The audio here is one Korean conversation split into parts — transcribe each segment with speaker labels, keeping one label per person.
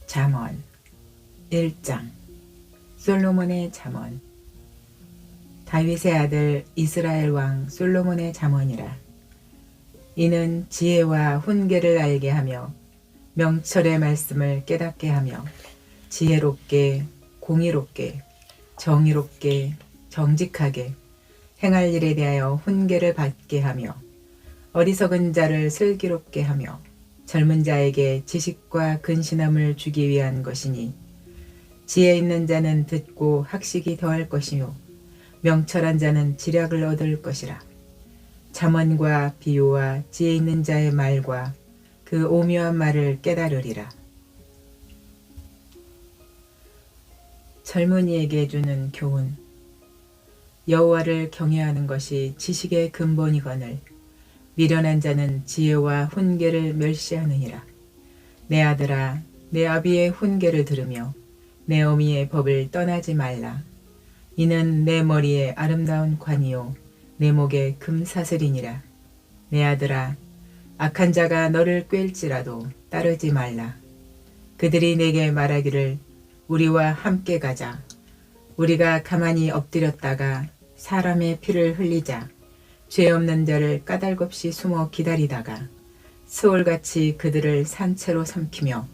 Speaker 1: 잠언 1장. 솔로몬의 잠언. 다윗의 아들 이스라엘 왕 솔로몬의 잠언이라. 이는 지혜와 훈계를 알게 하며 명철의 말씀을 깨닫게 하며 지혜롭게 공의롭게 정의롭게 정직하게 행할 일에 대하여 훈계를 받게 하며 어리석은 자를 슬기롭게 하며 젊은 자에게 지식과 근신함을 주기 위한 것이니, 지혜 있는 자는 듣고 학식이 더할 것이요 명철한 자는 지략을 얻을 것이라. 잠언과 비유와 지혜 있는 자의 말과 그 오묘한 말을 깨달으리라. 젊은이에게 주는 교훈. 여호와를 경외하는 것이 지식의 근본이거늘 미련한 자는 지혜와 훈계를 멸시하느니라. 내 아들아, 내 아비의 훈계를 들으며 내 어미의 법을 떠나지 말라. 이는 내 머리에 아름다운 관이요 내 목에 금사슬이니라. 내 아들아, 악한 자가 너를 꿰일지라도 따르지 말라. 그들이 내게 말하기를 우리와 함께 가자. 우리가 가만히 엎드렸다가 사람의 피를 흘리자. 죄 없는 자를 까닭없이 숨어 기다리다가 스올같이 그들을 산채로 삼키며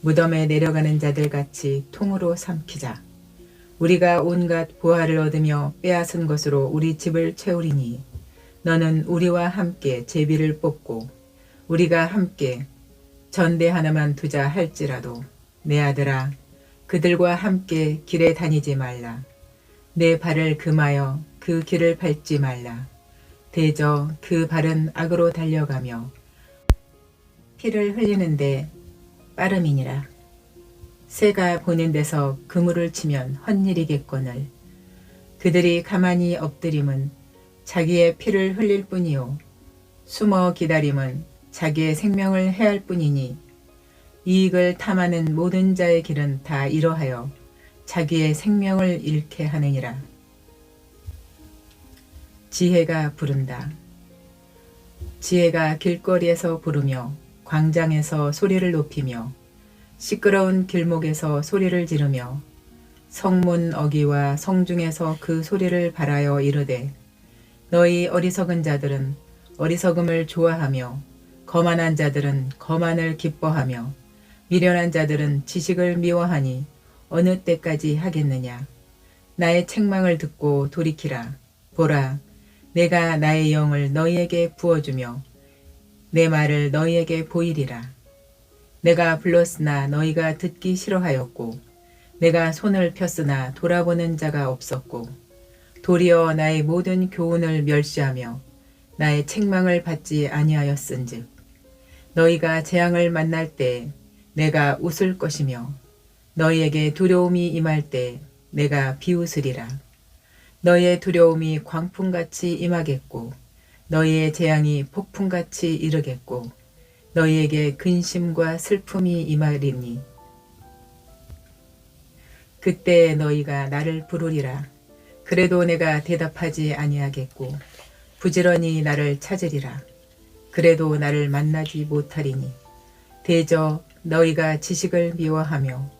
Speaker 1: 무덤에 내려가는 자들같이 통으로 삼키자. 우리가 온갖 보화를 얻으며 빼앗은 것으로 우리 집을 채우리니 너는 우리와 함께 제비를 뽑고 우리가 함께 전대 하나만 두자 할지라도 내 아들아, 그들과 함께 길에 다니지 말라. 내 발을 금하여 그 길을 밟지 말라. 대저 그 발은 악으로 달려가며 피를 흘리는데 빠름이니라. 새가 보는 데서 그물을 치면 헛일이겠거늘 그들이 가만히 엎드림은 자기의 피를 흘릴 뿐이요 숨어 기다림은 자기의 생명을 해할 뿐이니, 이익을 탐하는 모든 자의 길은 다 이러하여 자기의 생명을 잃게 하느니라. 지혜가 부른다. 지혜가 길거리에서 부르며 광장에서 소리를 높이며 시끄러운 길목에서 소리를 지르며 성문 어귀와 성중에서 그 소리를 발하여 이르되, 너희 어리석은 자들은 어리석음을 좋아하며 거만한 자들은 거만을 기뻐하며 미련한 자들은 지식을 미워하니 어느 때까지 하겠느냐. 나의 책망을 듣고 돌이키라. 보라, 내가 나의 영을 너희에게 부어주며 내 말을 너희에게 보이리라. 내가 불렀으나 너희가 듣기 싫어하였고 내가 손을 폈으나 돌아보는 자가 없었고 도리어 나의 모든 교훈을 멸시하며 나의 책망을 받지 아니하였은즉 너희가 재앙을 만날 때 내가 웃을 것이며 너희에게 두려움이 임할 때 내가 비웃으리라. 너희의 두려움이 광풍같이 임하겠고 너희의 재앙이 폭풍같이 이르겠고 너희에게 근심과 슬픔이 임하리니 그때 너희가 나를 부르리라. 그래도 내가 대답하지 아니하겠고 부지런히 나를 찾으리라. 그래도 나를 만나지 못하리니 대저 너희가 지식을 미워하며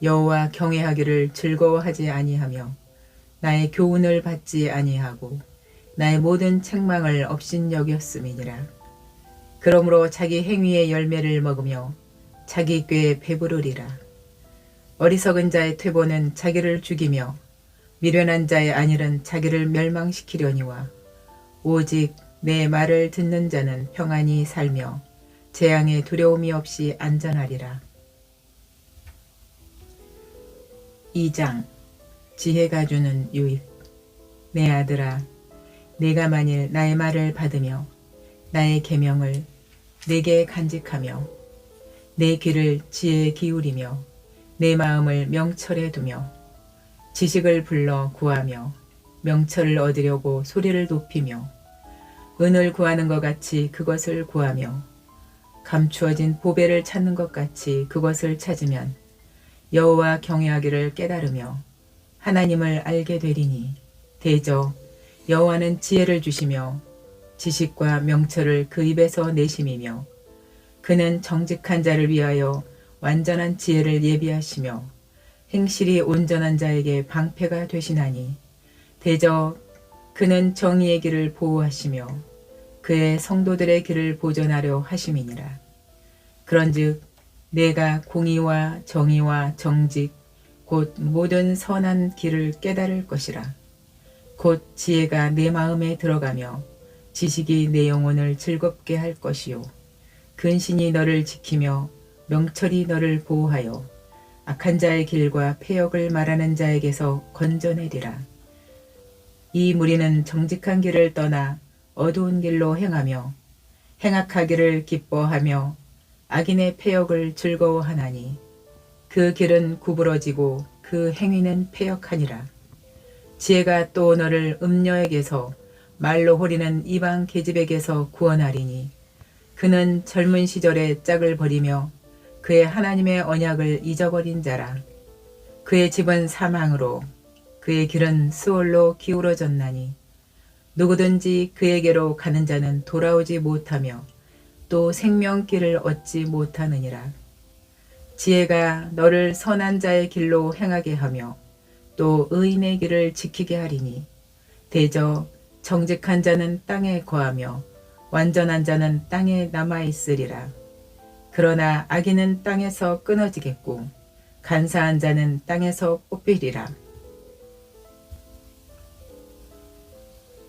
Speaker 1: 여호와 경외하기를 즐거워하지 아니하며 나의 교훈을 받지 아니하고 나의 모든 책망을 업신여겼음이니라. 그러므로 자기 행위의 열매를 먹으며 자기 꾀에 배부르리라. 어리석은 자의 퇴보는 자기를 죽이며 미련한 자의 안일은 자기를 멸망시키려니와 오직 내 말을 듣는 자는 평안히 살며 재앙에 두려움이 없이 안전하리라. 2장. 지혜가 주는 유익. 내 아들아, 내가 만일 나의 말을 받으며 나의 계명을 내게 간직하며 내 귀를 지혜에 기울이며 내 마음을 명철에 두며 지식을 불러 구하며 명철을 얻으려고 소리를 높이며 은을 구하는 것 같이 그것을 구하며 감추어진 보배를 찾는 것 같이 그것을 찾으면 여호와 경외하기를 깨달으며 하나님을 알게 되리니 대저 여호와는 지혜를 주시며 지식과 명철을 그 입에서 내심이며 그는 정직한 자를 위하여 완전한 지혜를 예비하시며 행실이 온전한 자에게 방패가 되시나니 대저 그는 정의의 길을 보호하시며 그의 성도들의 길을 보존하려 하심이니라. 그런즉 내가 공의와 정의와 정직 곧 모든 선한 길을 깨달을 것이라. 곧 지혜가 내 마음에 들어가며 지식이 내 영혼을 즐겁게 할 것이요 근신이 너를 지키며 명철이 너를 보호하여 악한 자의 길과 패역을 말하는 자에게서 건져내리라. 이 무리는 정직한 길을 떠나 어두운 길로 행하며 행악하기를 기뻐하며 악인의 패역을 즐거워하나니 그 길은 구부러지고 그 행위는 패역하니라. 지혜가 또 너를 음녀에게서 말로 호리는 이방 계집에게서 구원하리니 그는 젊은 시절에 짝을 버리며 그의 하나님의 언약을 잊어버린 자라. 그의 집은 사망으로 그의 길은 스올로 기울어졌나니 누구든지 그에게로 가는 자는 돌아오지 못하며 또 생명길을 얻지 못하느니라. 지혜가 너를 선한 자의 길로 행하게 하며 또 의인의 길을 지키게 하리니 대저 정직한 자는 땅에 거하며 완전한 자는 땅에 남아있으리라. 그러나 악인은 땅에서 끊어지겠고 간사한 자는 땅에서 뽑히리라.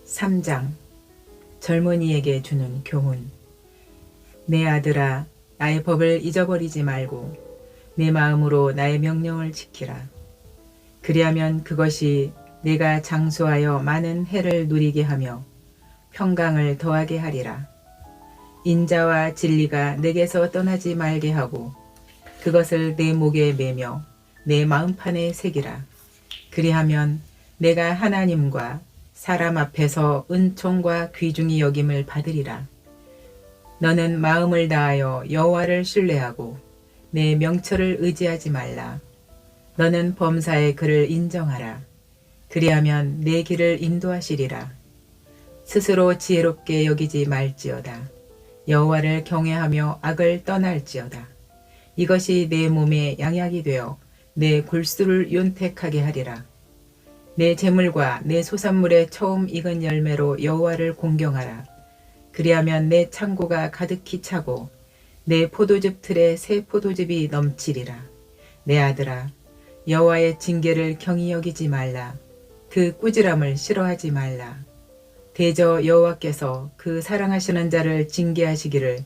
Speaker 1: 3장 젊은이에게 주는 교훈. 내 아들아, 나의 법을 잊어버리지 말고 내 마음으로 나의 명령을 지키라. 그리하면 그것이 내가 장수하여 많은 해를 누리게 하며 평강을 더하게 하리라. 인자와 진리가 내게서 떠나지 말게 하고 그것을 내 목에 매며 내 마음판에 새기라. 그리하면 내가 하나님과 사람 앞에서 은총과 귀중히 여김을 받으리라. 너는 마음을 다하여 여호와를 신뢰하고 내 명철을 의지하지 말라. 너는 범사의 그를 인정하라. 그리하면 내 길을 인도하시리라. 스스로 지혜롭게 여기지 말지어다. 여호와를 경외하며 악을 떠날지어다. 이것이 내 몸에 양약이 되어 내 골수를 윤택하게 하리라. 내 재물과 내 소산물의 처음 익은 열매로 여호와를 공경하라. 그리하면 내 창고가 가득히 차고 내 포도즙 틀에 새 포도즙이 넘치리라. 내 아들아, 여호와의 징계를 경히 여기지 말라. 그 꾸지람을 싫어하지 말라. 대저 여호와께서 그 사랑하시는 자를 징계하시기를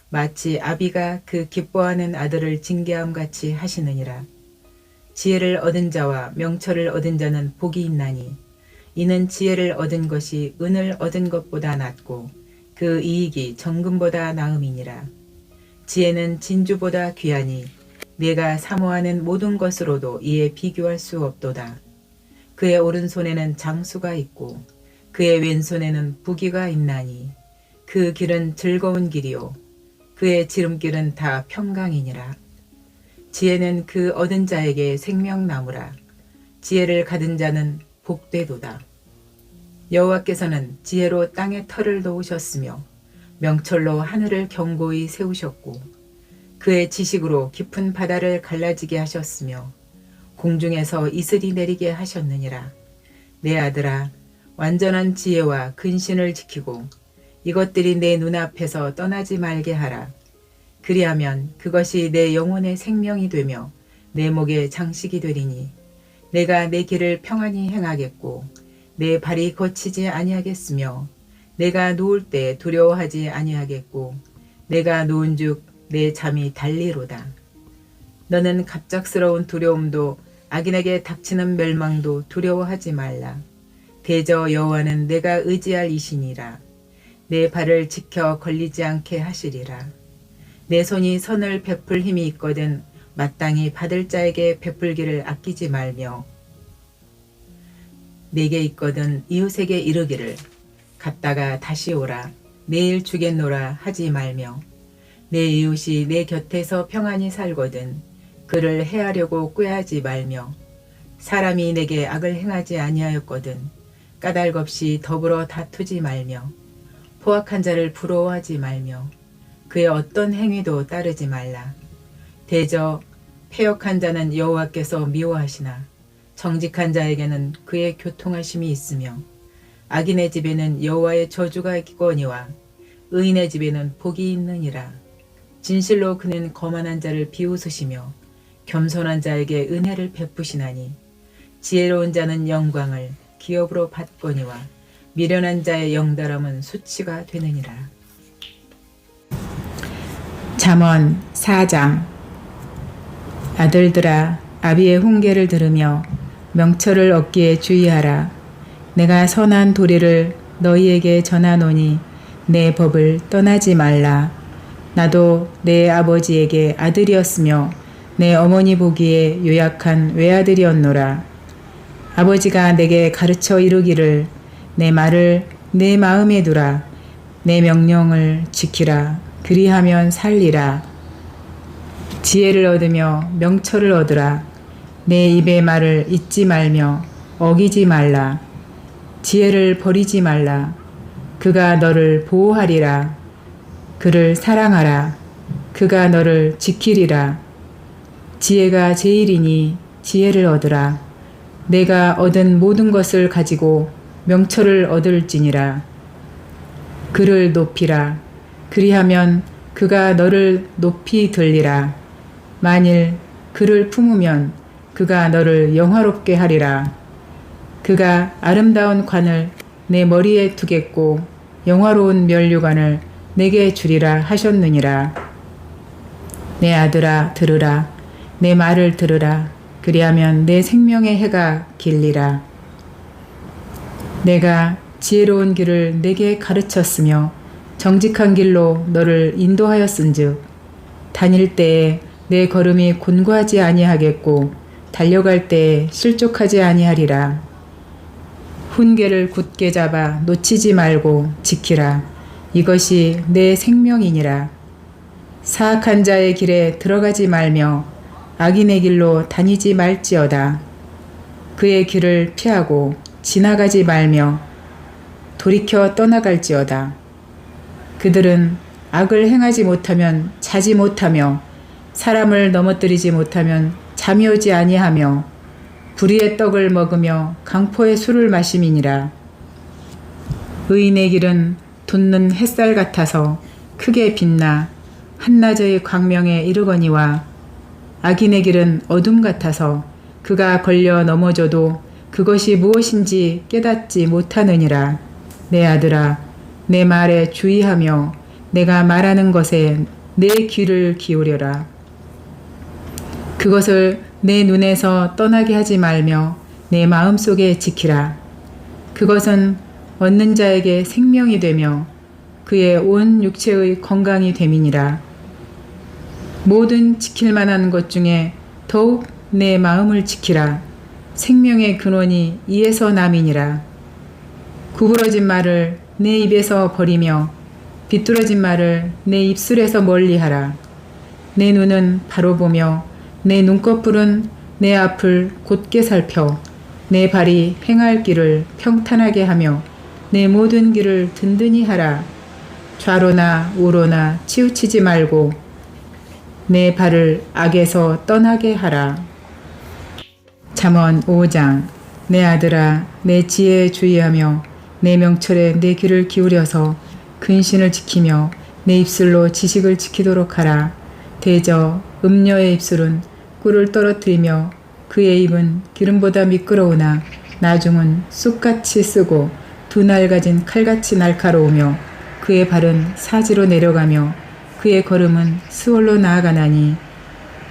Speaker 1: 마치 아비가 그 기뻐하는 아들을 징계함 같이 하시느니라. 지혜를 얻은 자와 명철을 얻은 자는 복이 있나니 이는 지혜를 얻은 것이 은을 얻은 것보다 낫고 그 이익이 정금보다 나음이니라. 지혜는 진주보다 귀하니 내가 사모하는 모든 것으로도 이에 비교할 수 없도다. 그의 오른손에는 장수가 있고 그의 왼손에는 부귀가 있나니 그 길은 즐거운 길이요 그의 지름길은 다 평강이니라. 지혜는 그 얻은 자에게 생명나무라. 지혜를 가진 자는 복되도다. 여호와께서는 지혜로 땅에 털을 놓으셨으며 명철로 하늘을 견고히 세우셨고 그의 지식으로 깊은 바다를 갈라지게 하셨으며 공중에서 이슬이 내리게 하셨느니라. 내 아들아, 완전한 지혜와 근신을 지키고 이것들이 내 눈앞에서 떠나지 말게 하라. 그리하면 그것이 내 영혼의 생명이 되며 내 목의 장식이 되리니 내가 내 길을 평안히 행하겠고 내 발이 거치지 아니하겠으며 내가 누울 때 두려워하지 아니하겠고 내가 누운즉 내 잠이 달리로다. 너는 갑작스러운 두려움도 악인에게 닥치는 멸망도 두려워하지 말라. 대저 여호와는 내가 의지할 이시니라. 내 발을 지켜 걸리지 않게 하시리라. 내 손이 선을 베풀 힘이 있거든 마땅히 받을 자에게 베풀기를 아끼지 말며 내게 있거든 이웃에게 이르기를 갔다가 다시 오라 내일 주겠노라 하지 말며 내 이웃이 내 곁에서 평안히 살거든 그를 해하려고 꾀하지 말며 사람이 내게 악을 행하지 아니하였거든 까닭없이 더불어 다투지 말며 포악한 자를 부러워하지 말며 그의 어떤 행위도 따르지 말라. 대저 패역한 자는 여호와께서 미워하시나 정직한 자에게는 그의 교통하심이 있으며 악인의 집에는 여호와의 저주가 있거니와 의인의 집에는 복이 있느니라. 진실로 그는 거만한 자를 비웃으시며 겸손한 자에게 은혜를 베푸시나니 지혜로운 자는 영광을 기업으로 받거니와 미련한 자의 영달함은 수치가 되느니라. 잠언 4장. 아들들아, 아비의 훈계를 들으며 명철을 얻기에 주의하라. 내가 선한 도리를 너희에게 전하노니 내 법을 떠나지 말라. 나도 내 아버지에게 아들이었으며 내 어머니 보기에 요약한 외아들이었노라. 아버지가 내게 가르쳐 이르기를 내 말을 내 마음에 두라. 내 명령을 지키라. 그리하면 살리라. 지혜를 얻으며 명철을 얻으라. 내 입의 말을 잊지 말며 어기지 말라. 지혜를 버리지 말라. 그가 너를 보호하리라. 그를 사랑하라. 그가 너를 지키리라. 지혜가 제일이니 지혜를 얻으라. 내가 얻은 모든 것을 가지고 명철을 얻을지니라. 그를 높이라. 그리하면 그가 너를 높이 들리라. 만일 그를 품으면 그가 너를 영화롭게 하리라. 그가 아름다운 관을 내 머리에 두겠고 영화로운 면류관을 내게 주리라 하셨느니라. 내 아들아, 들으라. 내 말을 들으라. 그리하면 내 생명의 해가 길리라. 내가 지혜로운 길을 내게 가르쳤으며 정직한 길로 너를 인도하였은즉 다닐 때에 내 걸음이 곤고하지 아니하겠고 달려갈 때에 실족하지 아니하리라. 훈계를 굳게 잡아 놓치지 말고 지키라. 이것이 내 생명이니라. 사악한 자의 길에 들어가지 말며 악인의 길로 다니지 말지어다. 그의 길을 피하고 지나가지 말며 돌이켜 떠나갈지어다. 그들은 악을 행하지 못하면 자지 못하며 사람을 넘어뜨리지 못하면 잠이 오지 아니하며 불의의 떡을 먹으며 강포의 술을 마심이니라. 의인의 길은 돋는 햇살 같아서 크게 빛나 한낮의 광명에 이르거니와 악인의 길은 어둠 같아서 그가 걸려 넘어져도 그것이 무엇인지 깨닫지 못하느니라. 내 아들아, 내 말에 주의하며 내가 말하는 것에 내 귀를 기울여라. 그것을 내 눈에서 떠나게 하지 말며 내 마음속에 지키라. 그것은 얻는 자에게 생명이 되며 그의 온 육체의 건강이 됨이니라. 모든 지킬 만한 것 중에 더욱 내 마음을 지키라. 생명의 근원이 이에서 남이니라. 구부러진 말을 내 입에서 버리며 비뚤어진 말을 내 입술에서 멀리하라. 내 눈은 바로 보며 내 눈꺼풀은 내 앞을 곧게 살펴 내 발이 행할 길을 평탄하게 하며 내 모든 길을 든든히 하라. 좌로나 우로나 치우치지 말고 내 발을 악에서 떠나게 하라. 잠언 5장. 내 아들아, 내 지혜에 주의하며 내 명철에 내 귀를 기울여서 근신을 지키며 내 입술로 지식을 지키도록 하라. 대저 음녀의 입술은 꿀을 떨어뜨리며 그의 입은 기름보다 미끄러우나 나중은 쑥같이 쓰고 두 날 가진 칼같이 날카로우며 그의 발은 사지로 내려가며 그의 걸음은 수월로 나아가나니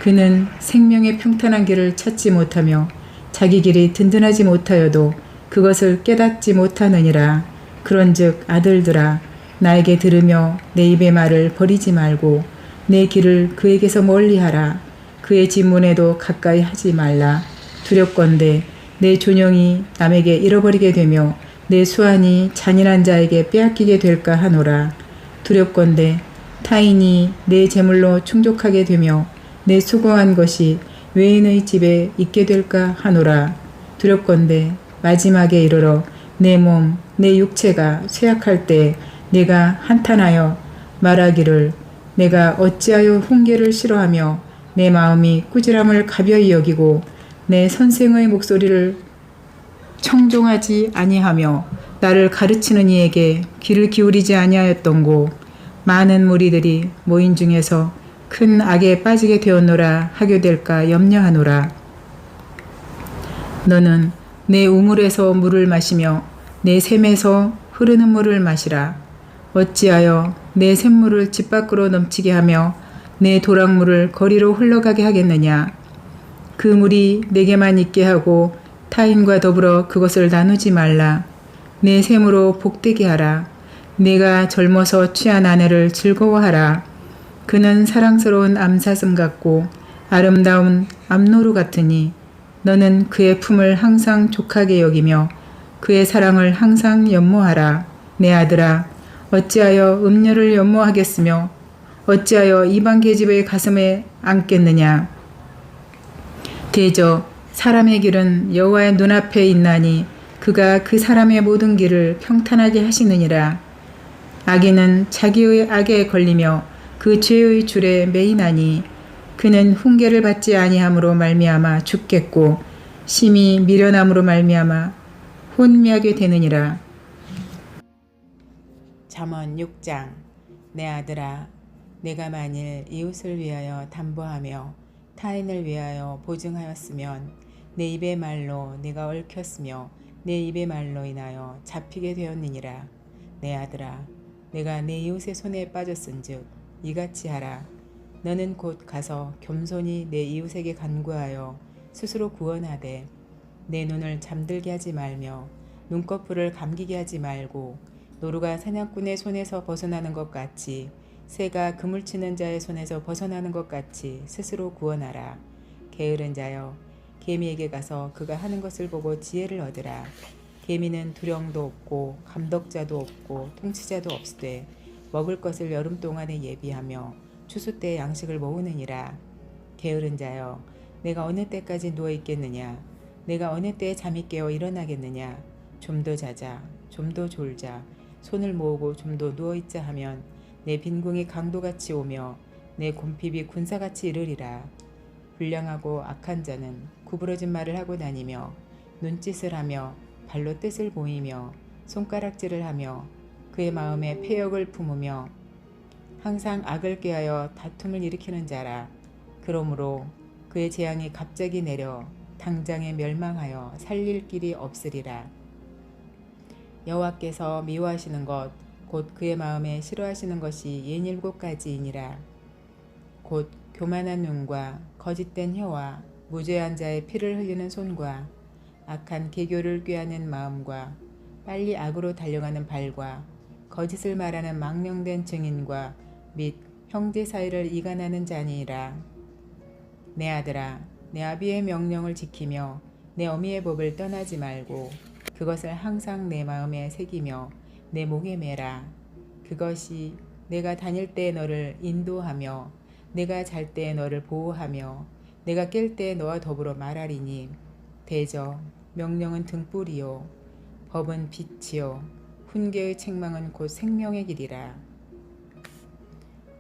Speaker 1: 그는 생명의 평탄한 길을 찾지 못하며 자기 길이 든든하지 못하여도 그것을 깨닫지 못하느니라. 그런즉 아들들아, 나에게 들으며 내 입의 말을 버리지 말고 내 길을 그에게서 멀리하라. 그의 진문에도 가까이 하지 말라. 두렵건대 내 존영이 남에게 잃어버리게 되며 내 수완이 잔인한 자에게 빼앗기게 될까 하노라. 두렵건대 타인이 내 재물로 충족하게 되며 내 수고한 것이 외인의 집에 있게 될까 하노라. 두렵건대 마지막에 이르러 내 몸, 내 육체가 쇠약할 때 내가 한탄하여 말하기를 내가 어찌하여 훈계를 싫어하며 내 마음이 꾸지람을 가벼이 여기고 내 선생의 목소리를 청종하지 아니하며 나를 가르치는 이에게 귀를 기울이지 아니하였던고 많은 무리들이 모인 중에서 큰 악에 빠지게 되었노라 하교될까 염려하노라. 너는 내 우물에서 물을 마시며 내 샘에서 흐르는 물을 마시라. 어찌하여 내 샘물을 집 밖으로 넘치게 하며 내 도랑물을 거리로 흘러가게 하겠느냐. 그 물이 내게만 있게 하고 타인과 더불어 그것을 나누지 말라. 내 샘으로 복되게 하라. 내가 젊어서 취한 아내를 즐거워하라. 그는 사랑스러운 암사슴 같고 아름다운 암노루 같으니 너는 그의 품을 항상 족하게 여기며 그의 사랑을 항상 연모하라. 내 아들아, 어찌하여 음녀를 연모하겠으며 어찌하여 이방 계집의 가슴에 안겠느냐. 대저 사람의 길은 여호와의 눈앞에 있나니 그가 그 사람의 모든 길을 평탄하게 하시느니라. 악인은 자기의 악에 걸리며 그 죄의 줄에 매이나니 그는 훈계를 받지 아니함으로 말미암아 죽겠고 심히 미련함으로 말미암아 혼미하게 되느니라. 잠언 6장. 내 아들아, 내가 만일 이웃을 위하여 담보하며 타인을 위하여 보증하였으면 내 입의 말로 내가 얽혔으며 내 입의 말로 인하여 잡히게 되었느니라. 내 아들아, 내가 내 이웃의 손에 빠졌은즉 이같이 하라. 너는 곧 가서 겸손히 내 이웃에게 간구하여 스스로 구원하되 내 눈을 잠들게 하지 말며 눈꺼풀을 감기게 하지 말고 노루가 사냥꾼의 손에서 벗어나는 것 같이 새가 그물 치는 자의 손에서 벗어나는 것 같이 스스로 구원하라. 게으른 자여, 개미에게 가서 그가 하는 것을 보고 지혜를 얻으라. 개미는 두령도 없고 감독자도 없고 통치자도 없으되 먹을 것을 여름 동안에 예비하며 추수 때 양식을 모으느니라. 게으른 자여, 내가 어느 때까지 누워 있겠느냐. 내가 어느 때에 잠이 깨어 일어나겠느냐. 좀 더 자자, 좀 더 졸자, 손을 모으고 좀 더 누워 있자 하면 내 빈궁이 강도같이 오며 내 곰핍이 군사같이 이르리라. 불량하고 악한 자는 구부러진 말을 하고 다니며 눈짓을 하며 발로 뜻을 보이며 손가락질을 하며 그의 마음에 패역을 품으며 항상 악을 꾀하여 다툼을 일으키는 자라. 그러므로 그의 재앙이 갑자기 내려 당장에 멸망하여 살릴 길이 없으리라. 여호와께서 미워하시는 것 곧 그의 마음에 싫어하시는 것이 67가지이니라. 곧 교만한 눈과 거짓된 혀와 무죄한 자의 피를 흘리는 손과 악한 계교를 꾀하는 마음과 빨리 악으로 달려가는 발과 거짓을 말하는 망령된 증인과 및 형제 사이를 이간하는 자니이라. 내 아들아, 내 아비의 명령을 지키며 내 어미의 법을 떠나지 말고 그것을 항상 내 마음에 새기며 내 목에 매라. 그것이 내가 다닐 때에 너를 인도하며 내가 잘 때에 너를 보호하며 내가 깰 때에 너와 더불어 말하리니. 대저 명령은 등불이요 법은 빛이요 훈계의 책망은 곧 생명의 길이라.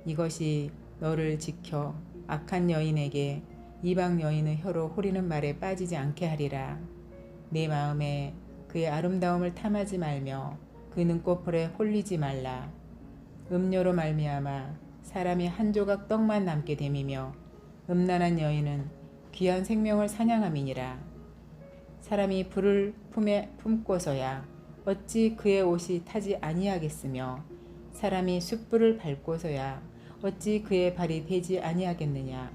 Speaker 1: 이것이 너를 지켜 악한 여인에게 이방 여인의 혀로 호리는 말에 빠지지 않게 하리라. 내 마음에 그의 아름다움을 탐하지 말며 그 눈꺼풀에 홀리지 말라. 음료로 말미암아 사람이 한 조각 떡만 남게 됨이며 음란한 여인은 귀한 생명을 사냥함이니라. 사람이 불을 품에 품고서야 어찌 그의 옷이 타지 아니하겠으며 사람이 숯불을 밟고서야 어찌 그의 발이 되지 아니하겠느냐.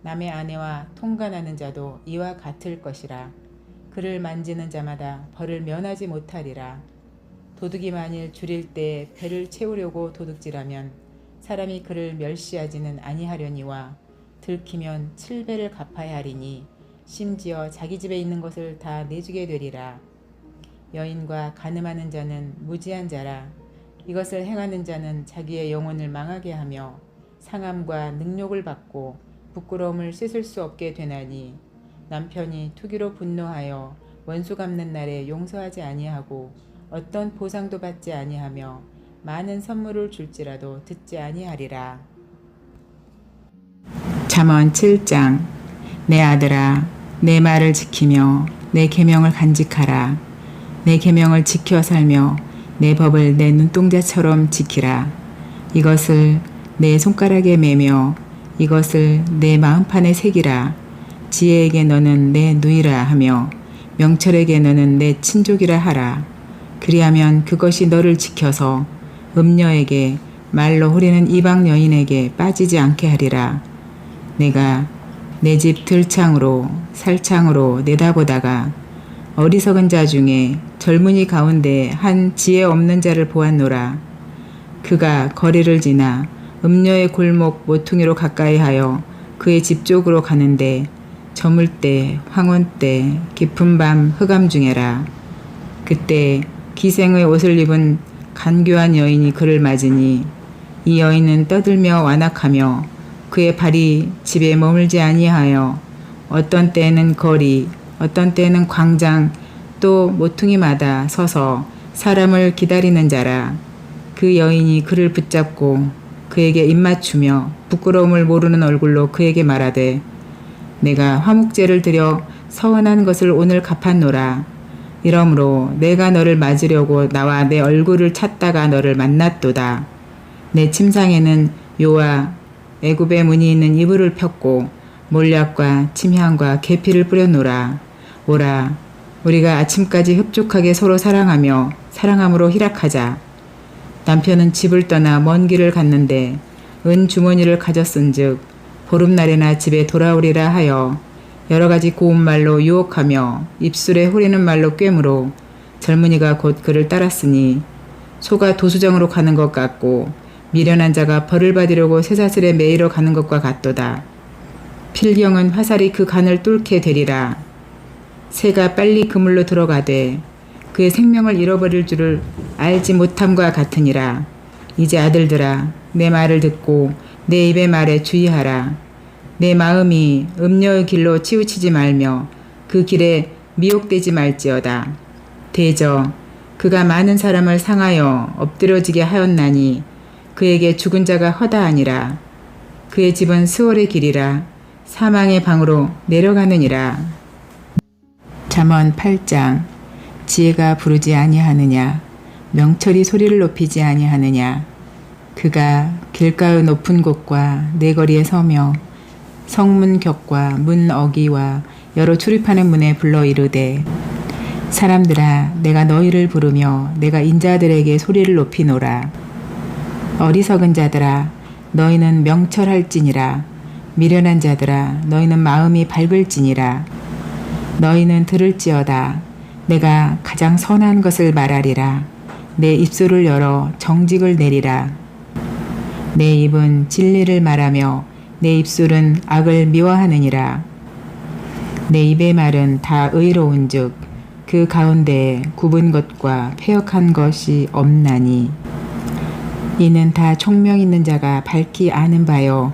Speaker 1: 남의 아내와 통간하는 자도 이와 같을 것이라. 그를 만지는 자마다 벌을 면하지 못하리라. 도둑이 만일 줄일 때 배를 채우려고 도둑질하면 사람이 그를 멸시하지는 아니하려니와 들키면 7배를 갚아야 하리니 심지어 자기 집에 있는 것을 다 내주게 되리라. 여인과 간음하는 자는 무지한 자라. 이것을 행하는 자는 자기의 영혼을 망하게 하며 상함과 능욕을 받고 부끄러움을 씻을 수 없게 되나니. 남편이 투기로 분노하여 원수 갚는 날에 용서하지 아니하고 어떤 보상도 받지 아니하며 많은 선물을 줄지라도 듣지 아니하리라. 잠언 7장. 내 아들아, 내 말을 지키며 내 계명을 간직하라. 내 계명을 지켜 살며 내 법을 내 눈동자처럼 지키라. 이것을 내 손가락에 매며 이것을 내 마음판에 새기라. 지혜에게 너는 내 누이라 하며 명철에게 너는 내 친족이라 하라. 그리하면 그것이 너를 지켜서 음녀에게 말로 후리는 이방 여인에게 빠지지 않게 하리라. 내가 내 집 들창으로 살창으로 내다보다가 어리석은 자 중에 젊은이 가운데 한 지혜 없는 자를 보았노라. 그가 거리를 지나 음녀의 골목 모퉁이로 가까이하여 그의 집 쪽으로 가는데 저물 때 황혼 때 깊은 밤 흑암 중에라. 그때 기생의 옷을 입은 간교한 여인이 그를 맞으니 이 여인은 떠들며 완악하며 그의 발이 집에 머물지 아니하여 어떤 때에는 거리 어떤 때에는 광장 또 모퉁이마다 서서 사람을 기다리는 자라. 그 여인이 그를 붙잡고 그에게 입맞추며 부끄러움을 모르는 얼굴로 그에게 말하되 내가 화목제를 드려 서원한 것을 오늘 갚았노라. 이러므로 내가 너를 맞으려고 나와 내 얼굴을 찾다가 너를 만났도다. 내 침상에는 요와 애굽의 문이 있는 이불을 폈고 몰약과 침향과 계피를 뿌렸노라. 오라, 우리가 아침까지 흡족하게 서로 사랑하며 사랑함으로 희락하자. 남편은 집을 떠나 먼 길을 갔는데 은 주머니를 가졌은즉 보름날에나 집에 돌아오리라 하여 여러 가지 고운 말로 유혹하며 입술에 후리는 말로 꿰므로 젊은이가 곧 그를 따랐으니 소가 도수장으로 가는 것 같고 미련한 자가 벌을 받으려고 쇠사슬에 매이러 가는 것과 같도다. 필경은 화살이 그 간을 뚫게 되리라. 새가 빨리 그물로 들어가되 그의 생명을 잃어버릴 줄을 알지 못함과 같으니라. 이제 아들들아, 내 말을 듣고 내 입의 말에 주의하라. 내 마음이 음녀의 길로 치우치지 말며 그 길에 미혹되지 말지어다. 대저 그가 많은 사람을 상하여 엎드려지게 하였나니 그에게 죽은 자가 허다하니라. 그의 집은 스월의 길이라 사망의 방으로 내려가느니라. 잠언 8장. 지혜가 부르지 아니하느냐, 명철이 소리를 높이지 아니하느냐. 그가 길가의 높은 곳과 내거리에 서며 성문 격과 문 어기와 여러 출입하는 문에 불러 이르되 사람들아, 내가 너희를 부르며 내가 인자들에게 소리를 높이노라. 어리석은 자들아, 너희는 명철할지니라. 미련한 자들아, 너희는 마음이 밝을지니라. 너희는 들을지어다. 내가 가장 선한 것을 말하리라. 내 입술을 열어 정직을 내리라. 내 입은 진리를 말하며 내 입술은 악을 미워하느니라. 내 입의 말은 다 의로운즉 그 가운데에 굽은 것과 패역한 것이 없나니 이는 다 총명 있는 자가 밝히 아는 바요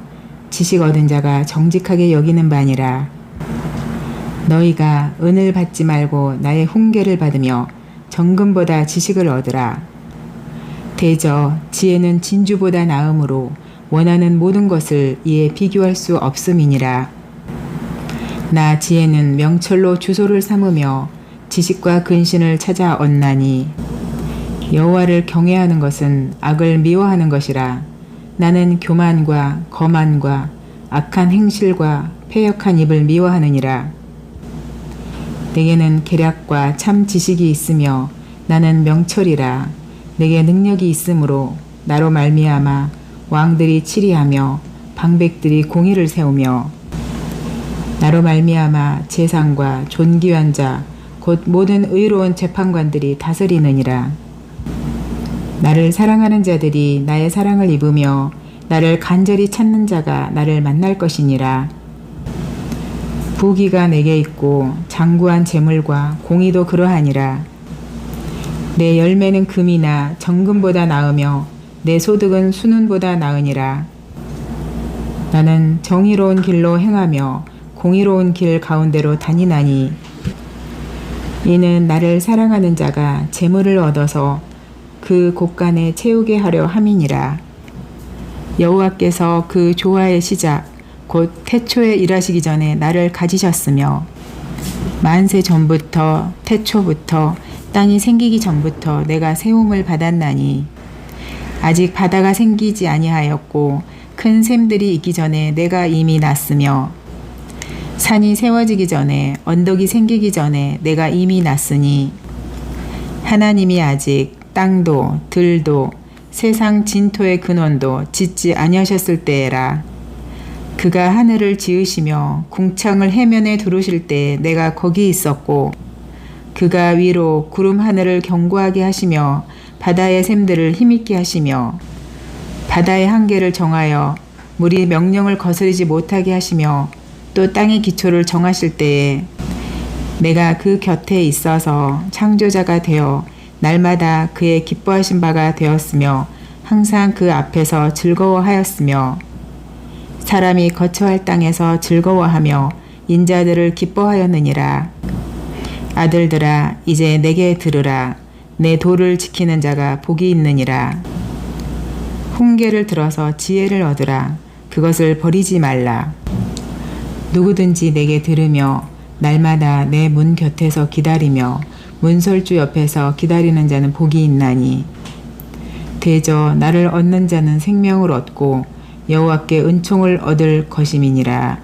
Speaker 1: 지식 얻은 자가 정직하게 여기는 바니라. 너희가 은을 받지 말고 나의 훈계를 받으며 정금보다 지식을 얻으라. 대저 지혜는 진주보다 나음으로 원하는 모든 것을 이에 비교할 수 없음이니라. 나 지혜는 명철로 주소를 삼으며 지식과 근신을 찾아 얻나니 여호와를 경외하는 것은 악을 미워하는 것이라. 나는 교만과 거만과 악한 행실과 패역한 입을 미워하느니라. 내게는 계략과 참 지식이 있으며 나는 명철이라. 내게 능력이 있으므로 나로 말미암아 왕들이 치리하며 방백들이 공의를 세우며 나로 말미암아 재상과 존귀한 자 곧 모든 의로운 재판관들이 다스리느니라. 나를 사랑하는 자들이 나의 사랑을 입으며 나를 간절히 찾는 자가 나를 만날 것이니라. 부귀가 내게 있고 장구한 재물과 공의도 그러하니라. 내 열매는 금이나 정금보다 나으며 내 소득은 순은보다 나으니라. 나는 정의로운 길로 행하며 공의로운 길 가운데로 다니나니 이는 나를 사랑하는 자가 재물을 얻어서 그 곳간에 채우게 하려 함이니라. 여호와께서 그 조화의 시작 곧 태초에 일하시기 전에 나를 가지셨으며 만세 전부터 태초부터 땅이 생기기 전부터 내가 세움을 받았나니 아직 바다가 생기지 아니하였고 큰 샘들이 있기 전에 내가 이미 났으며 산이 세워지기 전에 언덕이 생기기 전에 내가 이미 났으니 하나님이 아직 땅도 들도 세상 진토의 근원도 짓지 아니하셨을 때에라. 그가 하늘을 지으시며 궁창을 해면에 두르실 때 내가 거기 있었고 그가 위로 구름 하늘을 견고하게 하시며 바다의 샘들을 힘있게 하시며 바다의 한계를 정하여 물이 명령을 거스르지 못하게 하시며 또 땅의 기초를 정하실 때에 내가 그 곁에 있어서 창조자가 되어 날마다 그의 기뻐하신 바가 되었으며 항상 그 앞에서 즐거워하였으며 사람이 거처할 땅에서 즐거워하며 인자들을 기뻐하였느니라. 아들들아 이제 내게 들으라. 내 도를 지키는 자가 복이 있느니라. 훈계를 들어서 지혜를 얻으라. 그것을 버리지 말라. 누구든지 내게 들으며 날마다 내 문 곁에서 기다리며 문설주 옆에서 기다리는 자는 복이 있나니 대저 나를 얻는 자는 생명을 얻고 여호와께 은총을 얻을 것임이니라.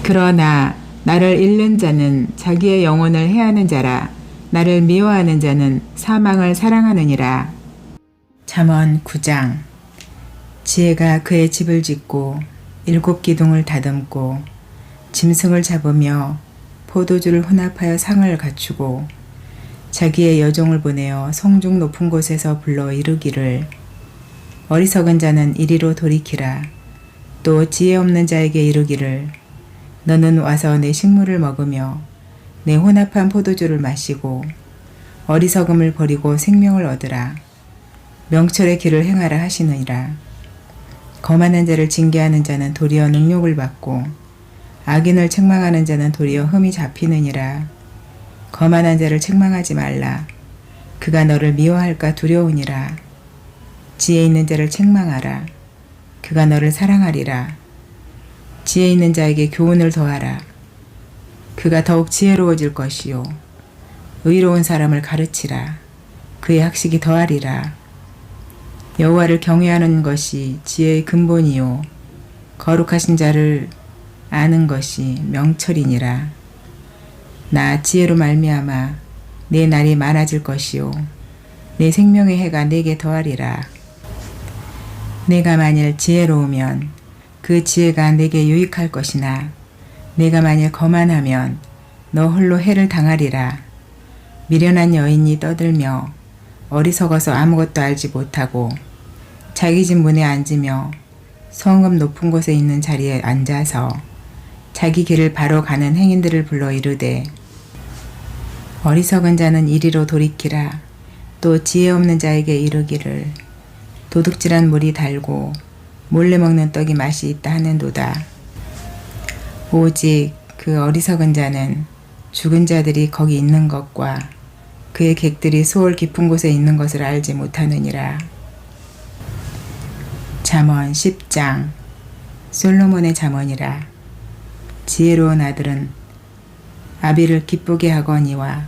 Speaker 1: 그러나 나를 잃는 자는 자기의 영혼을 해하는 자라. 나를 미워하는 자는 사망을 사랑하느니라. 잠언 9장. 지혜가 그의 집을 짓고 7 기둥을 다듬고 짐승을 잡으며 포도주를 혼합하여 상을 갖추고 자기의 여종을 보내어 성중 높은 곳에서 불러 이르기를 어리석은 자는 이리로 돌이키라. 또 지혜 없는 자에게 이르기를 너는 와서 내 식물을 먹으며 내 혼합한 포도주를 마시고 어리석음을 버리고 생명을 얻으라. 명철의 길을 행하라 하시느니라. 거만한 자를 징계하는 자는 도리어 능욕을 받고 악인을 책망하는 자는 도리어 흠이 잡히느니라. 거만한 자를 책망하지 말라. 그가 너를 미워할까 두려우니라. 지혜 있는 자를 책망하라. 그가 너를 사랑하리라. 지혜 있는 자에게 교훈을 더하라. 그가 더욱 지혜로워질 것이요. 의로운 사람을 가르치라. 그의 학식이 더하리라. 여호와를 경외하는 것이 지혜의 근본이요. 거룩하신 자를 아는 것이 명철이니라. 나 지혜로 말미암아 내 날이 많아질 것이요. 내 생명의 해가 내게 더하리라. 내가 만일 지혜로우면 그 지혜가 내게 유익할 것이나 내가 만일 거만하면 너 홀로 해를 당하리라. 미련한 여인이 떠들며 어리석어서 아무것도 알지 못하고 자기 집 문에 앉으며 성읍 높은 곳에 있는 자리에 앉아서 자기 길을 바로 가는 행인들을 불러 이르되 어리석은 자는 이리로 돌이키라. 또 지혜 없는 자에게 이르기를 도둑질한 물이 달고 몰래 먹는 떡이 맛이 있다 하는도다. 오직 그 어리석은 자는 죽은 자들이 거기 있는 것과 그의 객들이 소홀 깊은 곳에 있는 것을 알지 못하느니라. 잠언 10장. 솔로몬의 잠언이라. 지혜로운 아들은 아비를 기쁘게 하거니와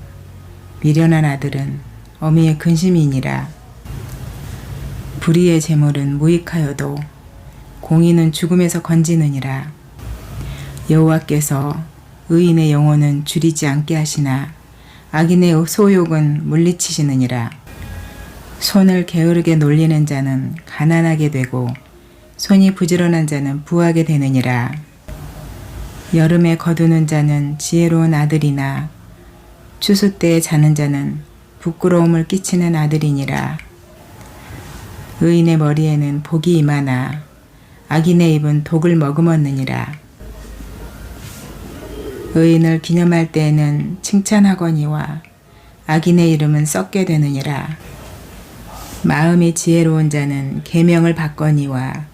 Speaker 1: 미련한 아들은 어미의 근심이니라. 불의의 재물은 무익하여도 공의는 죽음에서 건지느니라. 여호와께서 의인의 영혼은 줄이지 않게 하시나 악인의 소욕은 물리치시느니라. 손을 게으르게 놀리는 자는 가난하게 되고 손이 부지런한 자는 부하게 되느니라. 여름에 거두는 자는 지혜로운 아들이나 추수 때에 자는 자는 부끄러움을 끼치는 아들이니라. 의인의 머리에는 복이 임하나 악인의 입은 독을 머금었느니라. 의인을 기념할 때에는 칭찬하거니와 악인의 이름은 썩게 되느니라. 마음이 지혜로운 자는 계명을 받거니와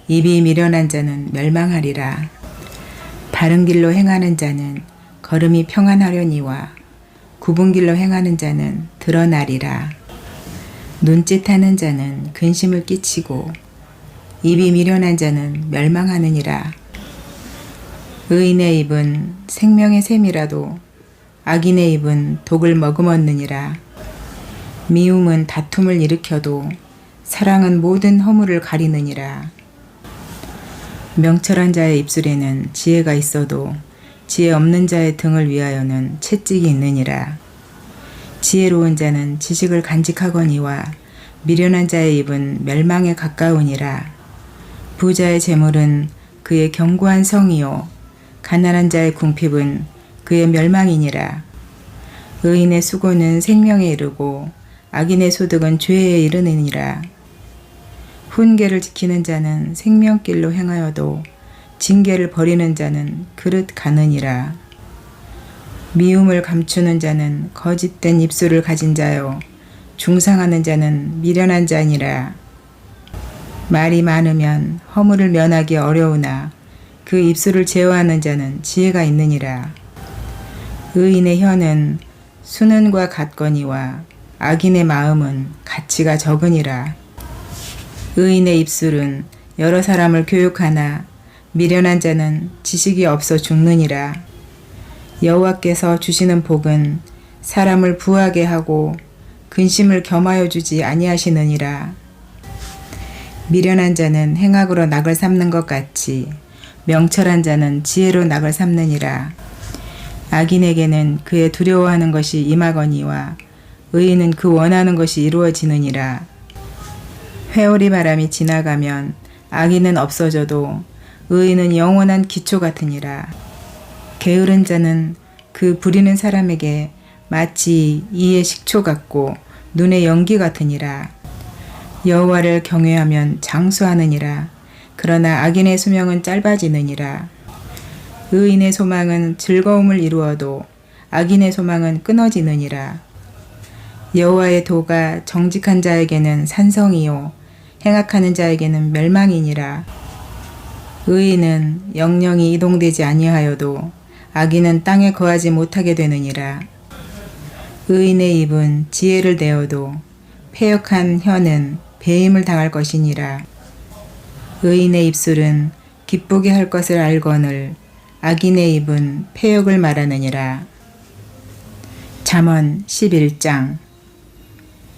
Speaker 1: 입이 미련한 자는 멸망하리라. 바른 길로 행하는 자는 걸음이 평안하려니와 굽은 길로 행하는 자는 드러나리라. 눈짓하는 자는 근심을 끼치고 입이 미련한 자는 멸망하느니라. 의인의 입은 생명의 샘이라도 악인의 입은 독을 머금었느니라. 미움은 다툼을 일으켜도 사랑은 모든 허물을 가리느니라. 명철한 자의 입술에는 지혜가 있어도 지혜 없는 자의 등을 위하여는 채찍이 있느니라. 지혜로운 자는 지식을 간직하거니와 미련한 자의 입은 멸망에 가까우니라. 부자의 재물은 그의 견고한 성이요 가난한 자의 궁핍은 그의 멸망이니라. 의인의 수고는 생명에 이르고 악인의 소득은 죄에 이르느니라. 훈계를 지키는 자는 생명길로 행하여도 징계를 버리는 자는 그릇 가느니라. 미움을 감추는 자는 거짓된 입술을 가진 자요 중상하는 자는 미련한 자니라. 말이 많으면 허물을 면하기 어려우나 그 입술을 제어하는 자는 지혜가 있느니라. 의인의 혀는 수는과 같거니와 악인의 마음은 가치가 적으니라. 의인의 입술은 여러 사람을 교육하나 미련한 자는 지식이 없어 죽느니라. 여호와께서 주시는 복은 사람을 부하게 하고 근심을 겸하여 주지 아니하시느니라. 미련한 자는 행악으로 낙을 삼는 것 같이 명철한 자는 지혜로 낙을 삼느니라. 악인에게는 그의 두려워하는 것이 임하거니와 의인은 그 원하는 것이 이루어지느니라. 회오리 바람이 지나가면 악인은 없어져도 의인은 영원한 기초 같으니라. 게으른 자는 그 부리는 사람에게 마치 이의 식초 같고 눈의 연기 같으니라. 여호와를 경외하면 장수하느니라. 그러나 악인의 수명은 짧아지느니라. 의인의 소망은 즐거움을 이루어도 악인의 소망은 끊어지느니라. 여호와의 도가 정직한 자에게는 산성이요 행악하는 자에게는 멸망이니라. 의인은 영영이 이동되지 아니하여도 악인은 땅에 거하지 못하게 되느니라. 의인의 입은 지혜를 내어도 패역한 혀는 배임을 당할 것이니라. 의인의 입술은 기쁘게 할 것을 알거늘 악인의 입은 패역을 말하느니라. 잠언 11장.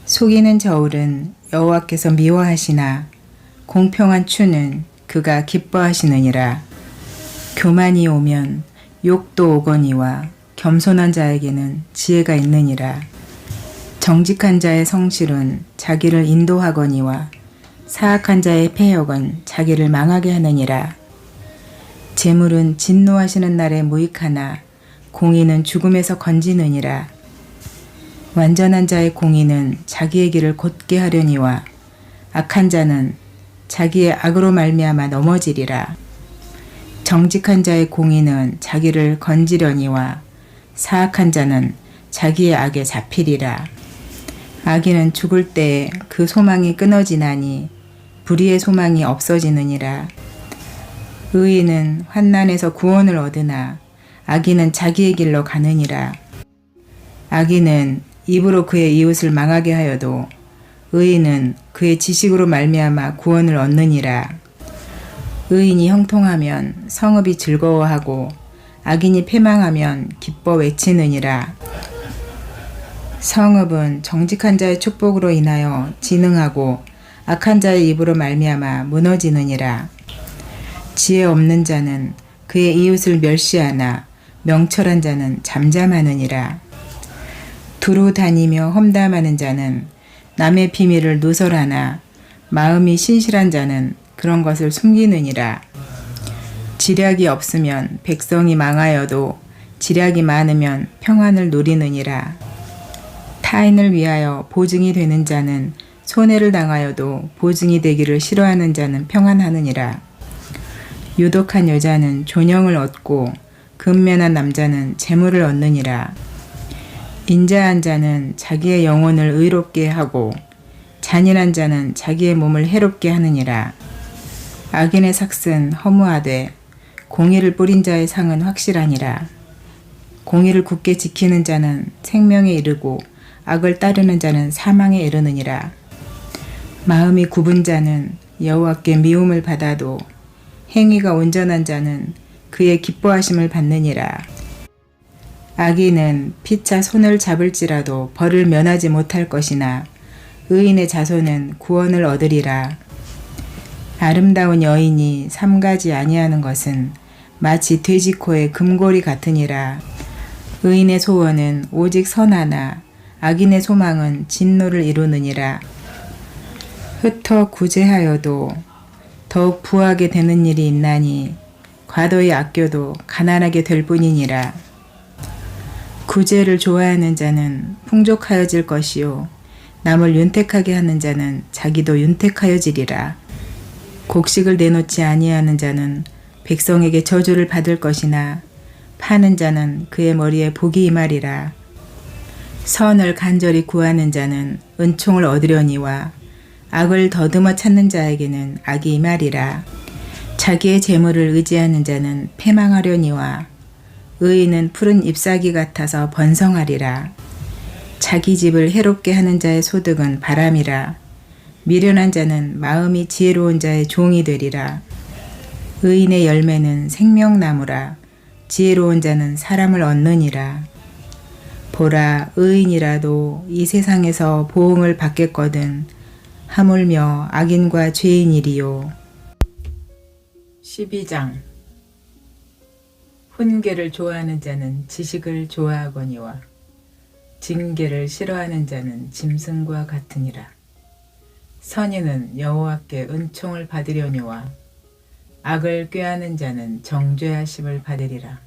Speaker 1: 속이는 저울은 여호와께서 미워하시나 공평한 추는 그가 기뻐하시느니라. 교만이 오면 욕도 오거니와 겸손한 자에게는 지혜가 있느니라. 정직한 자의 성실은 자기를 인도하거니와 사악한 자의 패역은 자기를 망하게 하느니라. 재물은 진노하시는 날에 무익하나 공의는 죽음에서 건지느니라. 완전한 자의 공의는 자기의 길을 곧게 하려니와 악한 자는 자기의 악으로 말미암아 넘어지리라. 정직한 자의 공의는 자기를 건지려니와 사악한 자는 자기의 악에 잡히리라. 악인은 죽을 때에 그 소망이 끊어지나니 불의의 소망이 없어지느니라. 의인은 환난에서 구원을 얻으나 악인은 자기의 길로 가느니라. 악인은 입으로 그의 이웃을 망하게 하여도 의인은 그의 지식으로 말미암아 구원을 얻느니라. 의인이 형통하면 성읍이 즐거워하고 악인이 패망하면 기뻐 외치느니라. 성읍은 정직한 자의 축복으로 인하여 진흥하고 악한 자의 입으로 말미암아 무너지느니라. 지혜 없는 자는 그의 이웃을 멸시하나 명철한 자는 잠잠하느니라. 두루 다니며 험담하는 자는 남의 비밀을 누설하나 마음이 신실한 자는 그런 것을 숨기느니라. 지략이 없으면 백성이 망하여도 지략이 많으면 평안을 누리느니라. 타인을 위하여 보증이 되는 자는 손해를 당하여도 보증이 되기를 싫어하는 자는 평안하느니라. 유독한 여자는 존영을 얻고 근면한 남자는 재물을 얻느니라. 인자한 자는 자기의 영혼을 의롭게 하고 잔인한 자는 자기의 몸을 해롭게 하느니라. 악인의 삭은 허무하되 공의를 뿌린 자의 상은 확실하니라. 공의를 굳게 지키는 자는 생명에 이르고 악을 따르는 자는 사망에 이르느니라. 마음이 굽은 자는 여호와께 미움을 받아도 행위가 온전한 자는 그의 기뻐하심을 받느니라. 악인은 피차 손을 잡을지라도 벌을 면하지 못할 것이나 의인의 자손은 구원을 얻으리라. 아름다운 여인이 삼가지 아니하는 것은 마치 돼지코의 금고리 같으니라. 의인의 소원은 오직 선하나 악인의 소망은 진노를 이루느니라. 흩어 구제하여도 더욱 부하게 되는 일이 있나니 과도히 아껴도 가난하게 될 뿐이니라. 구제를 좋아하는 자는 풍족하여질 것이요 남을 윤택하게 하는 자는 자기도 윤택하여지리라. 곡식을 내놓지 아니하는 자는 백성에게 저주를 받을 것이나 파는 자는 그의 머리에 복이 임하리라. 선을 간절히 구하는 자는 은총을 얻으려니와 악을 더듬어 찾는 자에게는 악이 임하리라. 자기의 재물을 의지하는 자는 패망하려니와 의인은 푸른 잎사귀 같아서 번성하리라. 자기 집을 해롭게 하는 자의 소득은 바람이라. 미련한 자는 마음이 지혜로운 자의 종이 되리라. 의인의 열매는 생명나무라. 지혜로운 자는 사람을 얻느니라. 보라, 의인이라도 이 세상에서 보응을 받겠거든 하물며 악인과 죄인이리요. 12장. 훈계를 좋아하는 자는 지식을 좋아하거니와 징계를 싫어하는 자는 짐승과 같으니라. 선인은 여호와께 은총을 받으려니와 악을 꾀하는 자는 정죄하심을 받으리라.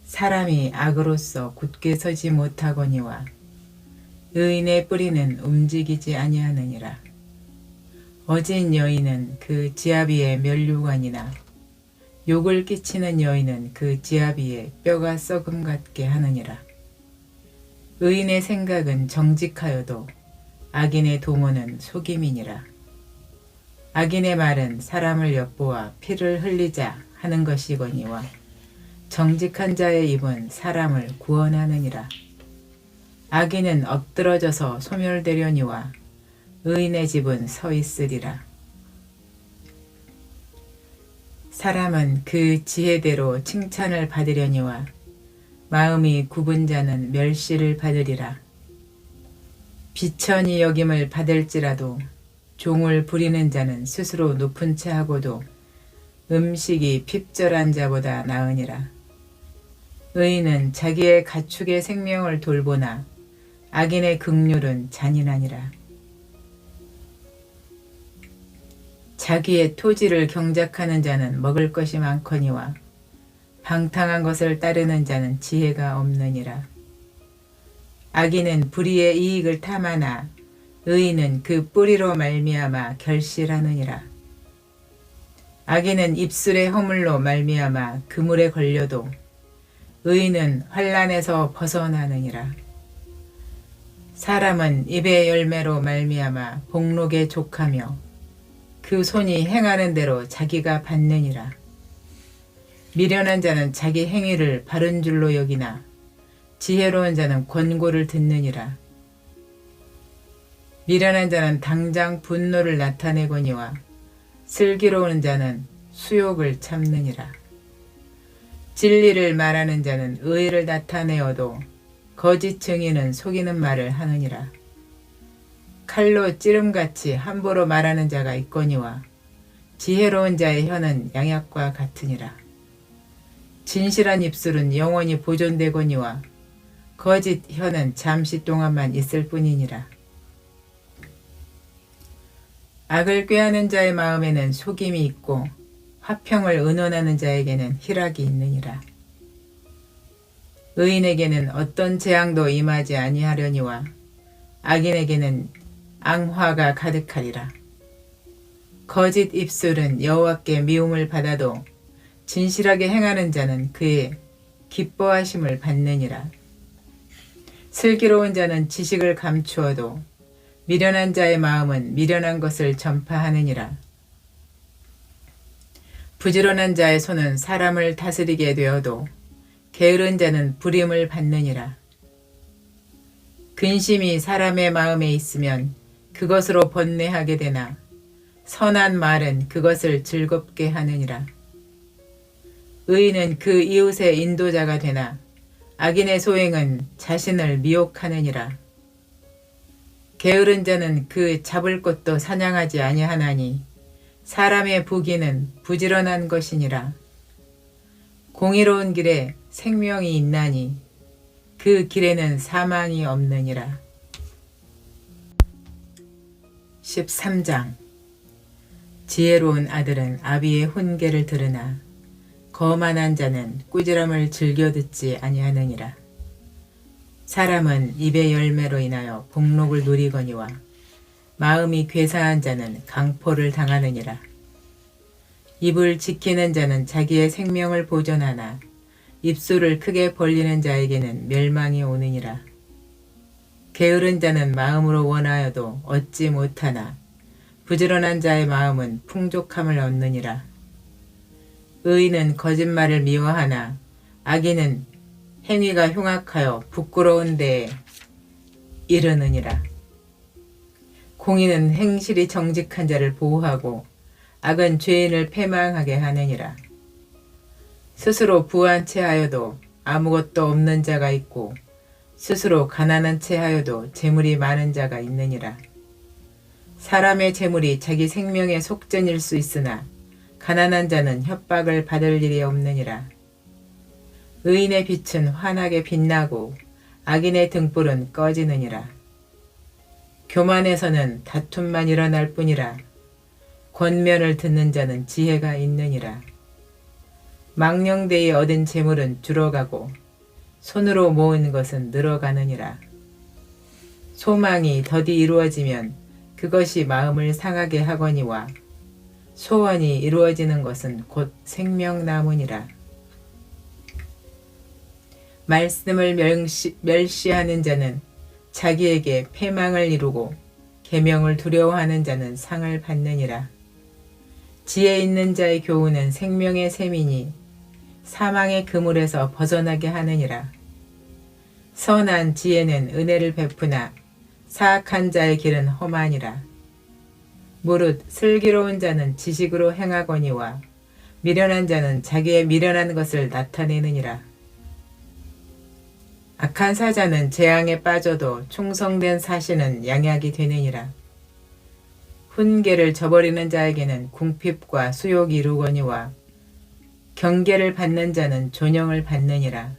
Speaker 1: 사람이 악으로서 굳게 서지 못하거니와 의인의 뿌리는 움직이지 아니하느니라. 어진 여인은 그 지압 위에 면류관이나 욕을 끼치는 여인은 그 지압 위에 뼈가 썩음 같게 하느니라. 의인의 생각은 정직하여도 악인의 도모는 속임이니라. 악인의 말은 사람을 엿보아 피를 흘리자 하는 것이거니와 정직한 자의 입은 사람을 구원하느니라. 악인은 엎드러져서 소멸되려니와 의인의 집은 서 있으리라. 사람은 그 지혜대로 칭찬을 받으려니와 마음이 굽은 자는 멸시를 받으리라. 비천히 여김을 받을지라도 종을 부리는 자는 스스로 높은 채 하고도 음식이 핍절한 자보다 나으니라. 의인은 자기의 가축의 생명을 돌보나 악인의 긍휼은 잔인하니라. 자기의 토지를 경작하는 자는 먹을 것이 많거니와 방탕한 것을 따르는 자는 지혜가 없느니라. 악인은 불의의 이익을 탐하나 의인은 그 뿌리로 말미암아 결실하느니라. 악인은 입술의 허물로 말미암아 그물에 걸려도 의인은 환난에서 벗어나느니라. 사람은 입의 열매로 말미암아 복록에 족하며 그 손이 행하는 대로 자기가 받느니라. 미련한 자는 자기 행위를 바른 줄로 여기나 지혜로운 자는 권고를 듣느니라. 미련한 자는 당장 분노를 나타내거니와 슬기로운 자는 수욕을 참느니라. 진리를 말하는 자는 의를 나타내어도 거짓 증인은 속이는 말을 하느니라. 칼로 찌름같이 함부로 말하는 자가 있거니와 지혜로운 자의 혀는 양약과 같으니라. 진실한 입술은 영원히 보존되거니와 거짓 혀는 잠시 동안만 있을 뿐이니라. 악을 꾀하는 자의 마음에는 속임이 있고 화평을 의논하는 자에게는 희락이 있느니라. 의인에게는 어떤 재앙도 임하지 아니하려니와 악인에게는 앙화가 가득하리라. 거짓 입술은 여호와께 미움을 받아도 진실하게 행하는 자는 그의 기뻐하심을 받느니라. 슬기로운 자는 지식을 감추어도 미련한 자의 마음은 미련한 것을 전파하느니라. 부지런한 자의 손은 사람을 다스리게 되어도 게으른 자는 부림을 받느니라. 근심이 사람의 마음에 있으면 그것으로 번뇌하게 되나 선한 말은 그것을 즐겁게 하느니라. 의인은 그 이웃의 인도자가 되나 악인의 소행은 자신을 미혹하느니라. 게으른 자는 그 잡을 것도 사냥하지 아니하나니 사람의 부귀는 부지런한 것이니라. 공의로운 길에 생명이 있나니 그 길에는 사망이 없느니라. 13장. 지혜로운 아들은 아비의 훈계를 들으나 거만한 자는 꾸지람을 즐겨 듣지 아니하느니라. 사람은 입의 열매로 인하여 복록을 누리거니와 마음이 괴사한 자는 강포를 당하느니라. 입을 지키는 자는 자기의 생명을 보존하나 입술을 크게 벌리는 자에게는 멸망이 오느니라. 게으른 자는 마음으로 원하여도 얻지 못하나 부지런한 자의 마음은 풍족함을 얻느니라. 의인은 거짓말을 미워하나 악인은 행위가 흉악하여 부끄러운 데에 이르느니라. 공의는 행실이 정직한 자를 보호하고 악은 죄인을 패망하게 하느니라. 스스로 부한 채 하여도 아무것도 없는 자가 있고 스스로 가난한 채 하여도 재물이 많은 자가 있느니라. 사람의 재물이 자기 생명의 속전일 수 있으나 가난한 자는 협박을 받을 일이 없느니라. 의인의 빛은 환하게 빛나고 악인의 등불은 꺼지느니라. 교만에서는 다툼만 일어날 뿐이라. 권면을 듣는 자는 지혜가 있느니라. 망령되이 얻은 재물은 줄어가고 손으로 모은 것은 늘어가느니라. 소망이 더디 이루어지면 그것이 마음을 상하게 하거니와 소원이 이루어지는 것은 곧 생명나무니라. 말씀을 멸시하는 자는 자기에게 패망을 이루고 계명을 두려워하는 자는 상을 받느니라. 지혜 있는 자의 교훈은 생명의 샘이니 사망의 그물에서 벗어나게 하느니라. 선한 지혜는 은혜를 베푸나 사악한 자의 길은 험하니라. 무릇 슬기로운 자는 지식으로 행하거니와 미련한 자는 자기의 미련한 것을 나타내느니라. 악한 사자는 재앙에 빠져도 충성된 사신은 양약이 되느니라. 훈계를 저버리는 자에게는 궁핍과 수욕이 이루거니와 경계를 받는 자는 존영을 받느니라.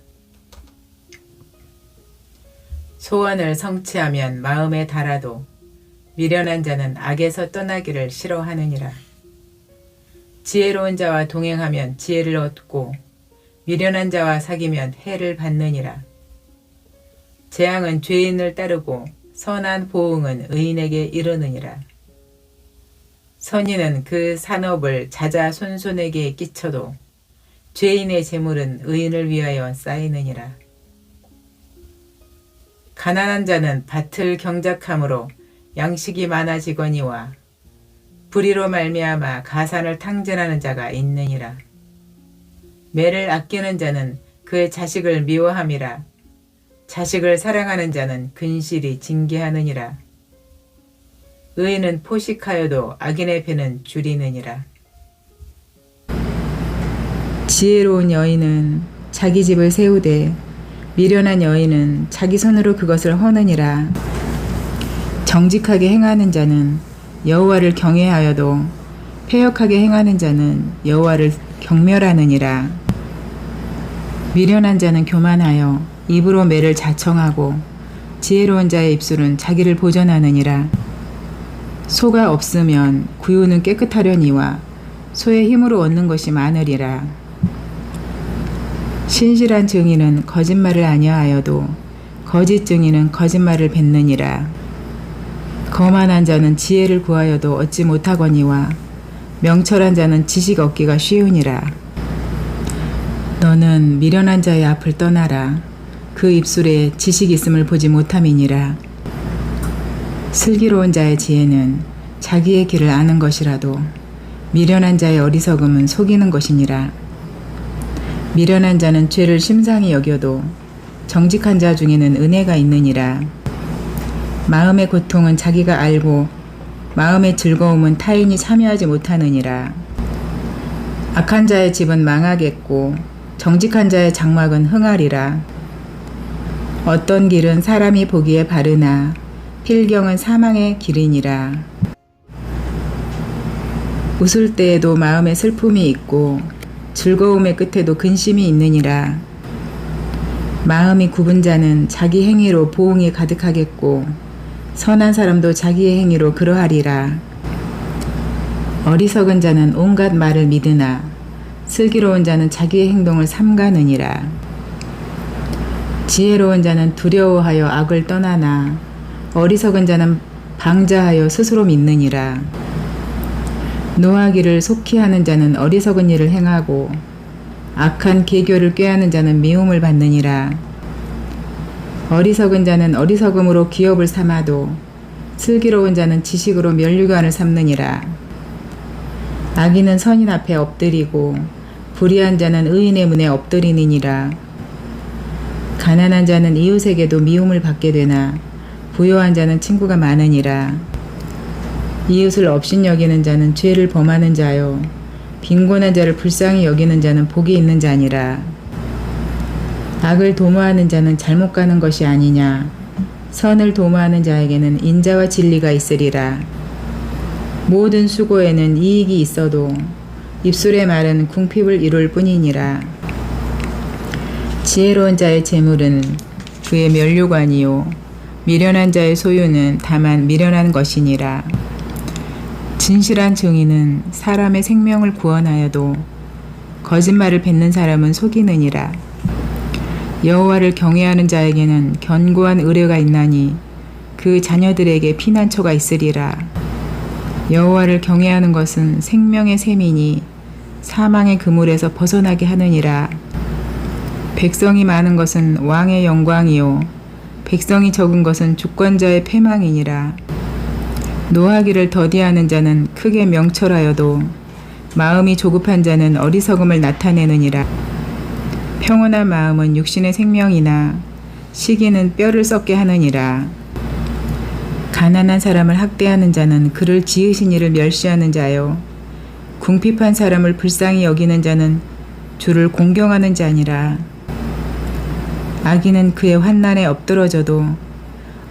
Speaker 1: 소원을 성취하면 마음에 달아도 미련한 자는 악에서 떠나기를 싫어하느니라. 지혜로운 자와 동행하면 지혜를 얻고 미련한 자와 사귀면 해를 받느니라. 재앙은 죄인을 따르고 선한 보응은 의인에게 이르느니라. 선인은 그 산업을 자자손손에게 끼쳐도 죄인의 재물은 의인을 위하여 쌓이느니라. 가난한 자는 밭을 경작함으로 양식이 많아지거니와 불의로 말미암아 가산을 탕진하는 자가 있느니라. 매를 아끼는 자는 그의 자식을 미워함이라. 자식을 사랑하는 자는 근실이 징계하느니라. 의인은 포식하여도 악인의 배는 줄이느니라. 지혜로운 여인은 자기 집을 세우되 미련한 여인은 자기 손으로 그것을 허느니라. 정직하게 행하는 자는 여호와를 경외하여도 패역하게 행하는 자는 여호와를 경멸하느니라. 미련한 자는 교만하여 입으로 매를 자청하고 지혜로운 자의 입술은 자기를 보전하느니라. 소가 없으면 구유는 깨끗하려니와 소의 힘으로 얻는 것이 많으리라. 신실한 증인은 거짓말을 아니하여도 거짓 증인은 거짓말을 뱉느니라. 거만한 자는 지혜를 구하여도 얻지 못하거니와 명철한 자는 지식 얻기가 쉬우니라. 너는 미련한 자의 앞을 떠나라. 그 입술에 지식 있음을 보지 못함이니라. 슬기로운 자의 지혜는 자기의 길을 아는 것이라도 미련한 자의 어리석음은 속이는 것이니라. 미련한 자는 죄를 심상히 여겨도 정직한 자 중에는 은혜가 있느니라. 마음의 고통은 자기가 알고 마음의 즐거움은 타인이 참여하지 못하느니라. 악한 자의 집은 망하겠고 정직한 자의 장막은 흥하리라. 어떤 길은 사람이 보기에 바르나 필경은 사망의 길이니라. 웃을 때에도 마음에 슬픔이 있고 즐거움의 끝에도 근심이 있느니라. 마음이 굽은 자는 자기 행위로 보응이 가득하겠고 선한 사람도 자기의 행위로 그러하리라. 어리석은 자는 온갖 말을 믿으나 슬기로운 자는 자기의 행동을 삼가느니라. 지혜로운 자는 두려워하여 악을 떠나나 어리석은 자는 방자하여 스스로 믿느니라. 노하기를 속히 하는 자는 어리석은 일을 행하고 악한 계교를 꾀하는 자는 미움을 받느니라. 어리석은 자는 어리석음으로 기업을 삼아도 슬기로운 자는 지식으로 면류관을 삼느니라. 악인은 선인 앞에 엎드리고 불의한 자는 의인의 문에 엎드리느니라. 가난한 자는 이웃에게도 미움을 받게 되나 부요한 자는 친구가 많으니라. 이웃을 업신여기는 자는 죄를 범하는 자요 빈곤한 자를 불쌍히 여기는 자는 복이 있는 자니라. 악을 도모하는 자는 잘못 가는 것이 아니냐. 선을 도모하는 자에게는 인자와 진리가 있으리라. 모든 수고에는 이익이 있어도 입술의 말은 궁핍을 이룰 뿐이니라. 지혜로운 자의 재물은 그의 면류관이요 미련한 자의 소유는 다만 미련한 것이니라. 진실한 증인은 사람의 생명을 구원하여도 거짓말을 뱉는 사람은 속이느니라. 여호와를 경외하는 자에게는 견고한 의뢰가 있나니 그 자녀들에게 피난처가 있으리라. 여호와를 경외하는 것은 생명의 셈이니 사망의 그물에서 벗어나게 하느니라. 백성이 많은 것은 왕의 영광이요 백성이 적은 것은 주권자의 패망이니라. 노하기를 더디하는 자는 크게 명철하여도 마음이 조급한 자는 어리석음을 나타내느니라. 평온한 마음은 육신의 생명이나 시기는 뼈를 썩게 하느니라. 가난한 사람을 학대하는 자는 그를 지으신 이를 멸시하는 자요 궁핍한 사람을 불쌍히 여기는 자는 주를 공경하는 자니라. 악인은 그의 환난에 엎드러져도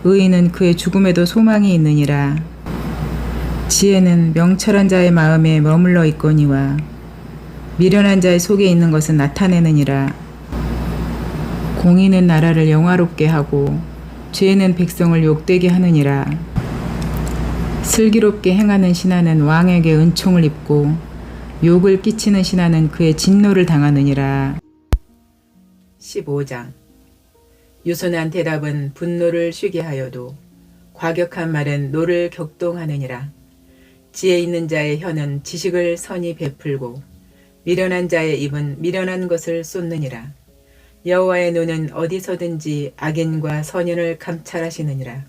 Speaker 1: 의인은 그의 죽음에도 소망이 있느니라. 지혜는 명철한 자의 마음에 머물러 있거니와 미련한 자의 속에 있는 것은 나타내느니라. 공의는 나라를 영화롭게 하고 죄는 백성을 욕되게 하느니라. 슬기롭게 행하는 신하는 왕에게 은총을 입고 욕을 끼치는 신하는 그의 진노를 당하느니라. 15장 유순한 대답은 분노를 쉬게 하여도 과격한 말은 노를 격동하느니라. 지혜 있는 자의 혀는 지식을 선히 베풀고 미련한 자의 입은 미련한 것을 쏟느니라. 여호와의 눈은 어디서든지 악인과 선인을 감찰하시느니라.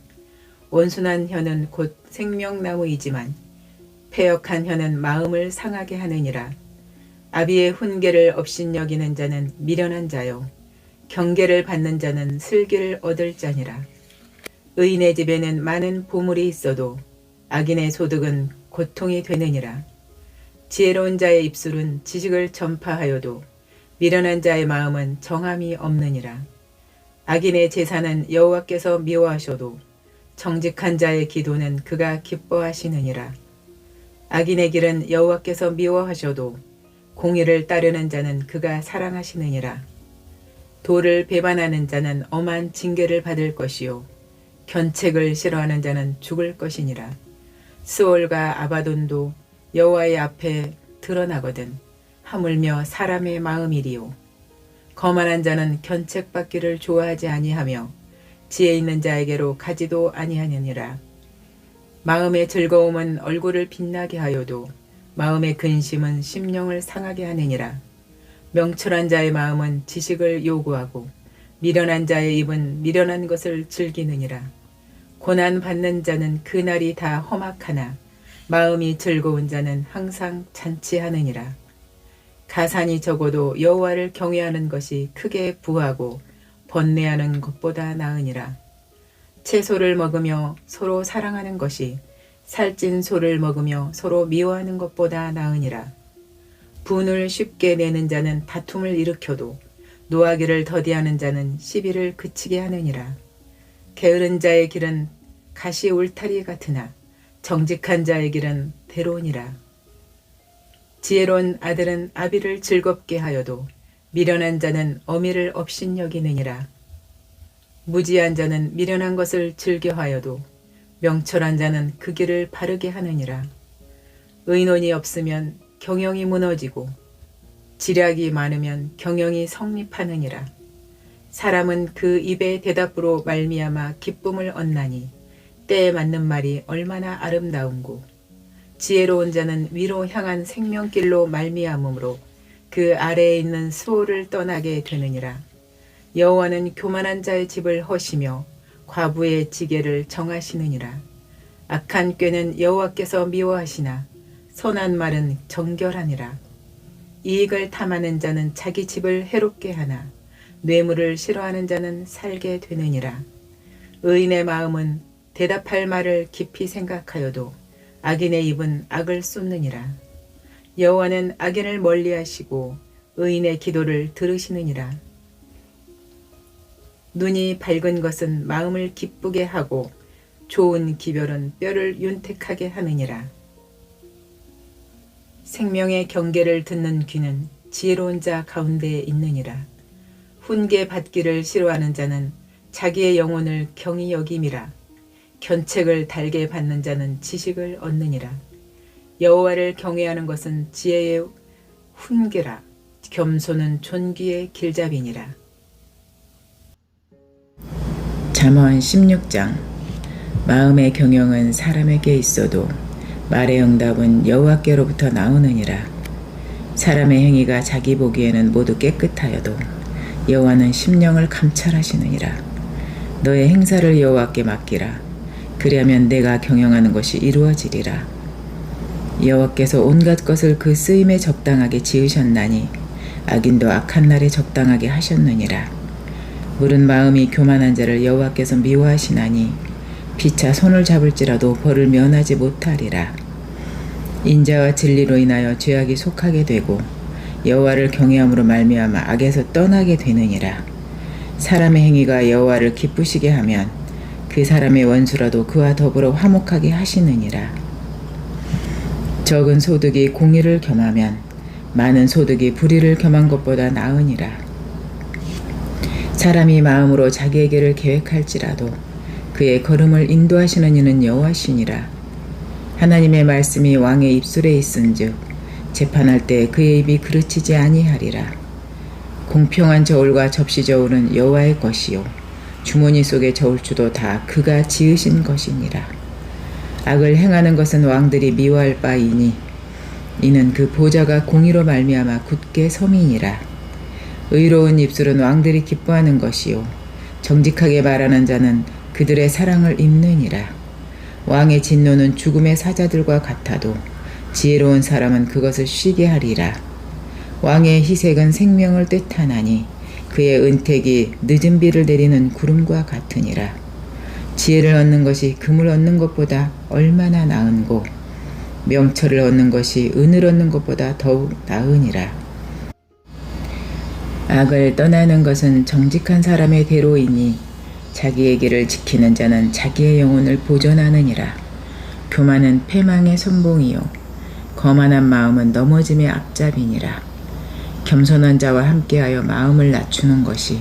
Speaker 1: 온순한 혀는 곧 생명나무이지만 패역한 혀는 마음을 상하게 하느니라. 아비의 훈계를 업신여기는 자는 미련한 자요 경계를 받는 자는 슬기를 얻을 자니라. 의인의 집에는 많은 보물이 있어도 악인의 소득은 고통이 되느니라. 지혜로운 자의 입술은 지식을 전파하여도 미련한 자의 마음은 정함이 없느니라. 악인의 제사는 여호와께서 미워하셔도 정직한 자의 기도는 그가 기뻐하시느니라. 악인의 길은 여호와께서 미워하셔도 공의를 따르는 자는 그가 사랑하시느니라. 도를 배반하는 자는 엄한 징계를 받을 것이요 견책을 싫어하는 자는 죽을 것이니라. 스올과 아바돈도 여호와의 앞에 드러나거든 하물며 사람의 마음이리요. 거만한 자는 견책받기를 좋아하지 아니하며 지혜 있는 자에게로 가지도 아니하느니라. 마음의 즐거움은 얼굴을 빛나게 하여도 마음의 근심은 심령을 상하게 하느니라. 명철한 자의 마음은 지식을 요구하고 미련한 자의 입은 미련한 것을 즐기느니라. 고난 받는 자는 그날이 다 험악하나 마음이 즐거운 자는 항상 잔치하느니라. 가산이 적어도 여호와를 경외하는 것이 크게 부하고 번뇌하는 것보다 나으니라. 채소를 먹으며 서로 사랑하는 것이 살찐 소를 먹으며 서로 미워하는 것보다 나으니라. 분을 쉽게 내는 자는 다툼을 일으켜도 노하기를 더디하는 자는 시비를 그치게 하느니라. 게으른 자의 길은 가시 울타리 같으나 정직한 자의 길은 대로니라. 지혜로운 아들은 아비를 즐겁게 하여도 미련한 자는 어미를 업신여기느니라. 무지한 자는 미련한 것을 즐겨하여도 명철한 자는 그 길을 바르게 하느니라. 의논이 없으면 경영이 무너지고 지략이 많으면 경영이 성립하느니라. 사람은 그 입의 대답으로 말미암아 기쁨을 얻나니 때에 맞는 말이 얼마나 아름다운고. 지혜로운 자는 위로 향한 생명길로 말미암으므로 그 아래에 있는 수호를 떠나게 되느니라. 여호와는 교만한 자의 집을 허시며 과부의 지게를 정하시느니라. 악한 꾀는 여호와께서 미워하시나 선한 말은 정결하니라. 이익을 탐하는 자는 자기 집을 해롭게 하나 뇌물을 싫어하는 자는 살게 되느니라. 의인의 마음은 대답할 말을 깊이 생각하여도 악인의 입은 악을 쏟느니라. 여호와는 악인을 멀리하시고 의인의 기도를 들으시느니라. 눈이 밝은 것은 마음을 기쁘게 하고 좋은 기별은 뼈를 윤택하게 하느니라. 생명의 경계를 듣는 귀는 지혜로운 자 가운데에 있느니라. 훈계 받기를 싫어하는 자는 자기의 영혼을 경히 여김이라. 견책을 달게 받는 자는 지식을 얻느니라. 여호와를 경외하는 것은 지혜의 훈계라. 겸손은 존귀의 길잡이니라. 잠언 16장. 마음의 경영은 사람에게 있어도 말의 응답은 여호와께로부터 나오느니라. 사람의 행위가 자기 보기에는 모두 깨끗하여도 여호와는 심령을 감찰하시느니라. 너의 행사를 여호와께 맡기라. 그리하면 내가 경영하는 것이 이루어지리라. 여호와께서 온갖 것을 그 쓰임에 적당하게 지으셨나니 악인도 악한 날에 적당하게 하셨느니라. 물은 마음이 교만한 자를 여호와께서 미워하시나니 피차 손을 잡을지라도 벌을 면하지 못하리라. 인자와 진리로 인하여 죄악이 속하게 되고 여호와를 경외함으로 말미암아 악에서 떠나게 되느니라. 사람의 행위가 여호와를 기쁘시게 하면 그 사람의 원수라도 그와 더불어 화목하게 하시느니라. 적은 소득이 공의를 겸하면 많은 소득이 불의를 겸한 것보다 나으니라. 사람이 마음으로 자기의 길을 계획할지라도 그의 걸음을 인도하시는 이는 여호와시니라. 하나님의 말씀이 왕의 입술에 있은즉 재판할 때 그의 입이 그르치지 아니하리라. 공평한 저울과 접시 저울은 여호와의 것이요 주머니 속의 저울추도 다 그가 지으신 것이니라. 악을 행하는 것은 왕들이 미워할 바이니 이는 그 보좌가 공의로 말미암아 굳게 섬이니라. 의로운 입술은 왕들이 기뻐하는 것이요 정직하게 말하는 자는 그들의 사랑을 입느니라. 왕의 진노는 죽음의 사자들과 같아도 지혜로운 사람은 그것을 쉬게 하리라. 왕의 희색은 생명을 뜻하나니 그의 은택이 늦은 비를 내리는 구름과 같으니라. 지혜를 얻는 것이 금을 얻는 것보다 얼마나 나은고 명철을 얻는 것이 은을 얻는 것보다 더욱 나으니라. 악을 떠나는 것은 정직한 사람의 대로이니 자기의 길을 지키는 자는 자기의 영혼을 보존하느니라. 교만은 패망의 선봉이요 거만한 마음은 넘어짐의 앞잡이니라. 겸손한 자와 함께하여 마음을 낮추는 것이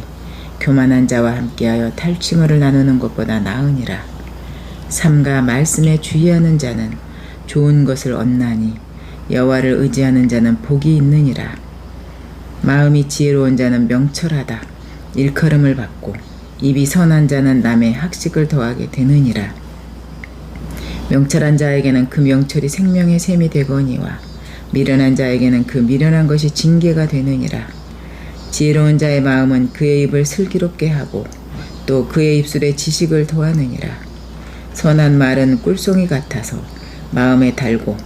Speaker 1: 교만한 자와 함께하여 탈취물을 나누는 것보다 나으니라. 삼가 말씀에 주의하는 자는 좋은 것을 얻나니 여호와를 의지하는 자는 복이 있느니라. 마음이 지혜로운 자는 명철하다 일컬음을 받고 입이 선한 자는 남의 학식을 더하게 되느니라. 명철한 자에게는 그 명철이 생명의 샘이 되거니와 미련한 자에게는 그 미련한 것이 징계가 되느니라. 지혜로운 자의 마음은 그의 입을 슬기롭게 하고 또 그의 입술에 지식을 더하느니라. 선한 말은 꿀송이 같아서 마음에 달고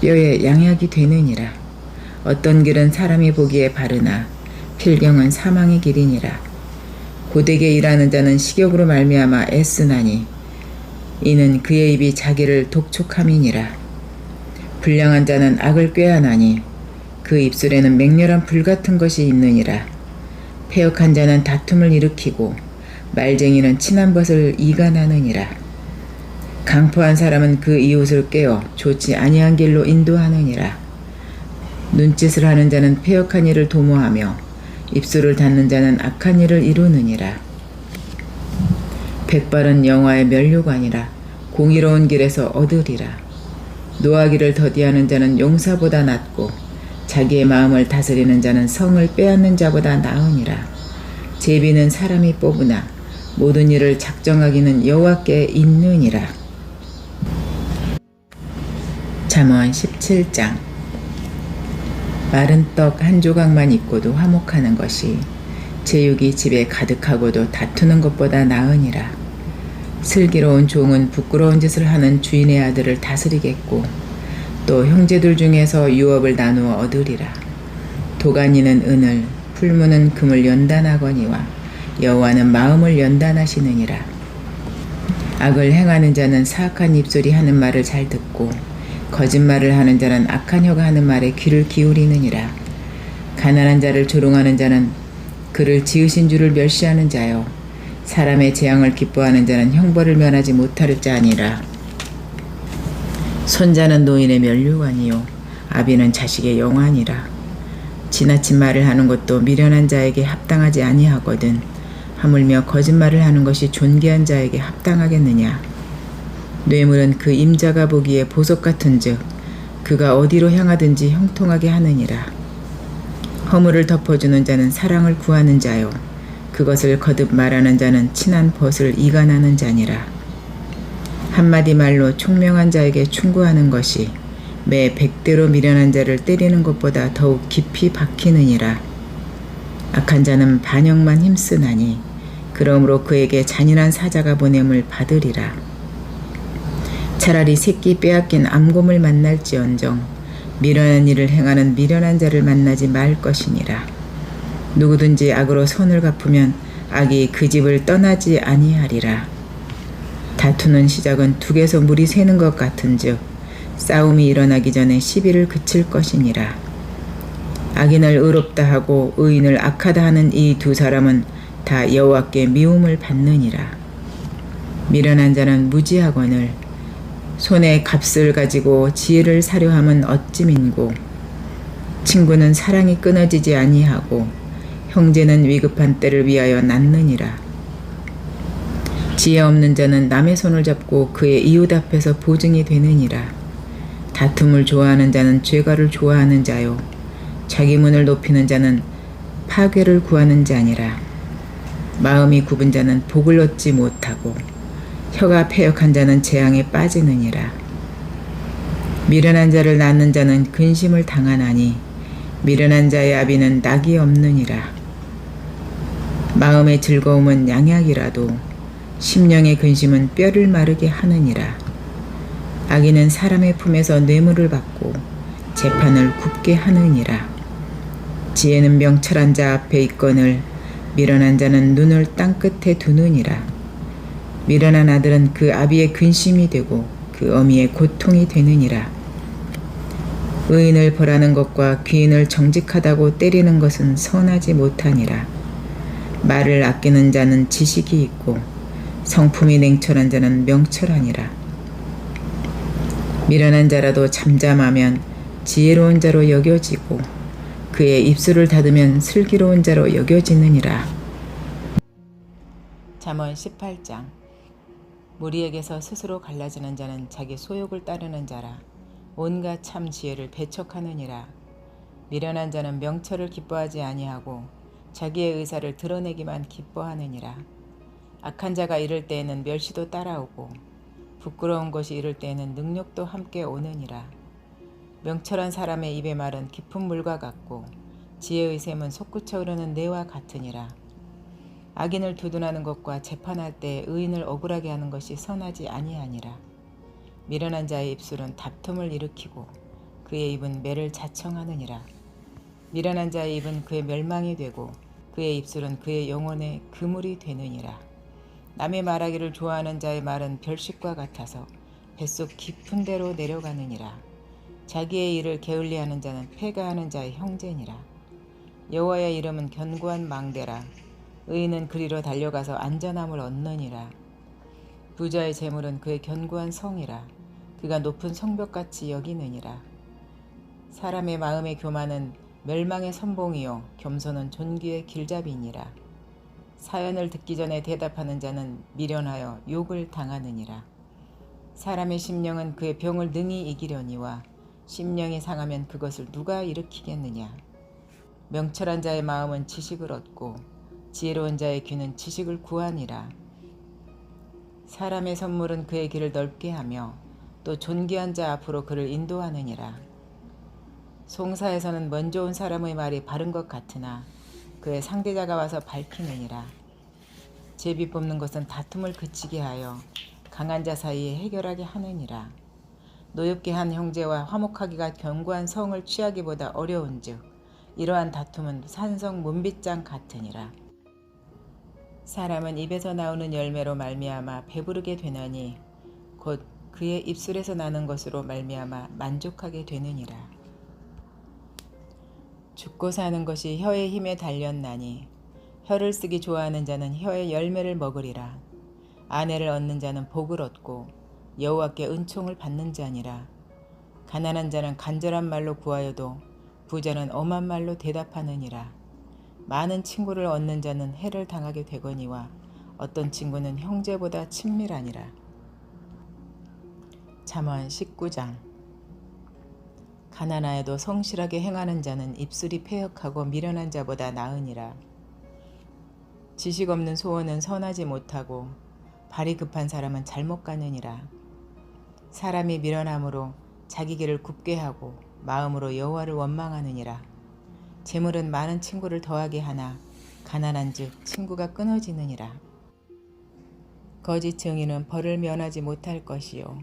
Speaker 1: 뼈에 양약이 되느니라. 어떤 길은 사람이 보기에 바르나 필경은 사망의 길이니라. 고되게 일하는 자는 식욕으로 말미암아 애쓰나니 이는 그의 입이 자기를 독촉함이니라. 불량한 자는 악을 꾀하나니 그 입술에는 맹렬한 불 같은 것이 있느니라. 패역한 자는 다툼을 일으키고 말쟁이는 친한 벗을 이간하느니라. 강포한 사람은 그 이웃을 깨어 좋지 아니한 길로 인도하느니라. 눈짓을 하는 자는 패역한 일을 도모하며 입술을 닫는 자는 악한 일을 이루느니라. 백발은 영화의 면류관이라. 공의로운 길에서 얻으리라. 노하기를 더디하는 자는 용사보다 낫고 자기의 마음을 다스리는 자는 성을 빼앗는 자보다 나으니라. 제비는 사람이 뽑으나 모든 일을 작정하기는 여호와께 있느니라. 잠언 17장. 마른 떡 한 조각만 있고도 화목하는 것이 제육이 집에 가득하고도 다투는 것보다 나으니라. 슬기로운 종은 부끄러운 짓을 하는 주인의 아들을 다스리겠고 또 형제들 중에서 유업을 나누어 얻으리라. 도가니는 은을, 풀무는 금을 연단하거니와 여호와는 마음을 연단하시느니라. 악을 행하는 자는 사악한 입술이 하는 말을 잘 듣고 거짓말을 하는 자는 악한 혀가 하는 말에 귀를 기울이느니라. 가난한 자를 조롱하는 자는 그를 지으신 주를 멸시하는 자요, 사람의 재앙을 기뻐하는 자는 형벌을 면하지 못할 자니라. 손자는 노인의 면류관이요 아비는 자식의 영환이라. 지나친 말을 하는 것도 미련한 자에게 합당하지 아니하거든 하물며 거짓말을 하는 것이 존귀한 자에게 합당하겠느냐. 뇌물은 그 임자가 보기에 보석 같은즉 그가 어디로 향하든지 형통하게 하느니라. 허물을 덮어주는 자는 사랑을 구하는 자요 그것을 거듭 말하는 자는 친한 벗을 이간하는 자니라. 한마디 말로 총명한 자에게 충고하는 것이 매 100대로 미련한 자를 때리는 것보다 더욱 깊이 박히느니라. 악한 자는 반역만 힘쓰나니 그러므로 그에게 잔인한 사자가 보냄을 받으리라. 차라리 새끼 빼앗긴 암곰을 만날지언정 미련한 일을 행하는 미련한 자를 만나지 말 것이니라. 누구든지 악으로 선을 갚으면 악이 그 집을 떠나지 아니하리라. 다투는 시작은 둑에서 물이 새는 것 같은즉 싸움이 일어나기 전에 시비를 그칠 것이니라. 악인을 의롭다 하고 의인을 악하다 하는 이 두 사람은 다 여호와께 미움을 받느니라. 미련한 자는 무지하거늘 손에 값을 가지고 지혜를 사려 함은 어찌 민고. 친구는 사랑이 끊어지지 아니하고 형제는 위급한 때를 위하여 낳느니라. 지혜 없는 자는 남의 손을 잡고 그의 이웃 앞에서 보증이 되느니라. 다툼을 좋아하는 자는 죄가를 좋아하는 자요 자기 문을 높이는 자는 파괴를 구하는 자니라. 마음이 굽은 자는 복을 얻지 못하고 혀가 패역한 자는 재앙에 빠지느니라. 미련한 자를 낳는 자는 근심을 당하나니 미련한 자의 아비는 낙이 없느니라. 마음의 즐거움은 양약이라도 심령의 근심은 뼈를 마르게 하느니라. 악인은 사람의 품에서 뇌물을 받고 재판을 굽게 하느니라. 지혜는 명철한 자 앞에 있거늘 미련한 자는 눈을 땅끝에 두느니라. 미련한 아들은 그 아비의 근심이 되고 그 어미의 고통이 되느니라. 의인을 벌하는 것과 귀인을 정직하다고 때리는 것은 선하지 못하니라. 말을 아끼는 자는 지식이 있고 성품이 냉철한 자는 명철하니라. 미련한 자라도 잠잠하면 지혜로운 자로 여겨지고 그의 입술을 닫으면 슬기로운 자로 여겨지느니라. 잠언 18장. 무리에게서 스스로 갈라지는 자는 자기 소욕을 따르는 자라. 온갖 참 지혜를 배척하느니라. 미련한 자는 명철을 기뻐하지 아니하고 자기의 의사를 드러내기만 기뻐하느니라. 악한 자가 이를 때에는 멸시도 따라오고 부끄러운 것이 이를 때에는 능력도 함께 오느니라. 명철한 사람의 입의 말은 깊은 물과 같고 지혜의 샘은 솟구쳐 흐르는 내와 같으니라. 악인을 두둔하는 것과 재판할 때 의인을 억울하게 하는 것이 선하지 아니하니라. 미련한 자의 입술은 다툼을 일으키고 그의 입은 매를 자청하느니라. 미련한 자의 입은 그의 멸망이 되고 그의 입술은 그의 영혼의 그물이 되느니라. 남의 말하기를 좋아하는 자의 말은 별식과 같아서 뱃속 깊은 데로 내려가느니라. 자기의 일을 게을리하는 자는 패가하는 자의 형제니라. 여호와의 이름은 견고한 망대라. 의인은 그리로 달려가서 안전함을 얻느니라. 부자의 재물은 그의 견고한 성이라. 그가 높은 성벽같이 여기느니라. 사람의 마음의 교만은 멸망의 선봉이요 겸손은 존귀의 길잡이니라. 사연을 듣기 전에 대답하는 자는 미련하여 욕을 당하느니라. 사람의 심령은 그의 병을 능히 이기려니와 심령이 상하면 그것을 누가 일으키겠느냐. 명철한 자의 마음은 지식을 얻고 지혜로운 자의 귀는 지식을 구하니라. 사람의 선물은 그의 길을 넓게 하며 또 존귀한 자 앞으로 그를 인도하느니라. 송사에서는 먼저 온 사람의 말이 바른 것 같으나 그의 상대자가 와서 밝히느니라. 제비 뽑는 것은 다툼을 그치게 하여 강한 자 사이에 해결하게 하느니라. 노엽게 한 형제와 화목하기가 견고한 성을 취하기보다 어려운즉 이러한 다툼은 산성 문빗장 같으니라. 사람은 입에서 나오는 열매로 말미암아 배부르게 되나니 곧 그의 입술에서 나는 것으로 말미암아 만족하게 되느니라. 죽고 사는 것이 혀의 힘에 달렸나니 혀를 쓰기 좋아하는 자는 혀의 열매를 먹으리라. 아내를 얻는 자는 복을 얻고 여호와께 은총을 받는 자니라. 가난한 자는 간절한 말로 구하여도 부자는 엄한 말로 대답하느니라. 많은 친구를 얻는 자는 해를 당하게 되거니와 어떤 친구는 형제보다 친밀하니라. 잠언 19장. 가난하여도 성실하게 행하는 자는 입술이 패역하고 미련한 자보다 나으니라. 지식 없는 소원은 선하지 못하고 발이 급한 사람은 잘못 가느니라. 사람이 미련함으로 자기 길을 굽게 하고 마음으로 여호와를 원망하느니라. 재물은 많은 친구를 더하게 하나 가난한즉 친구가 끊어지느니라. 거짓 증인은 벌을 면하지 못할 것이요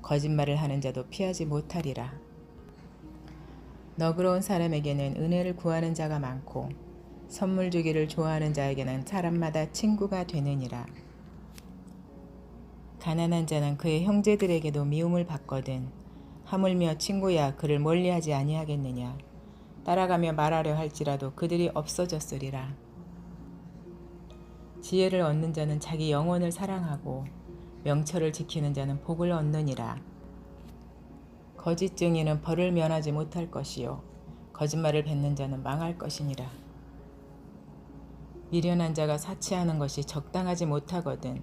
Speaker 1: 거짓말을 하는 자도 피하지 못하리라. 너그러운 사람에게는 은혜를 구하는 자가 많고 선물 주기를 좋아하는 자에게는 사람마다 친구가 되느니라. 가난한 자는 그의 형제들에게도 미움을 받거든 하물며 친구야 그를 멀리하지 아니하겠느냐. 따라가며 말하려 할지라도 그들이 없어졌으리라. 지혜를 얻는 자는 자기 영혼을 사랑하고 명철을 지키는 자는 복을 얻느니라. 거짓 증인은 벌을 면하지 못할 것이요 거짓말을 뱉는 자는 망할 것이니라. 미련한 자가 사치하는 것이 적당하지 못하거든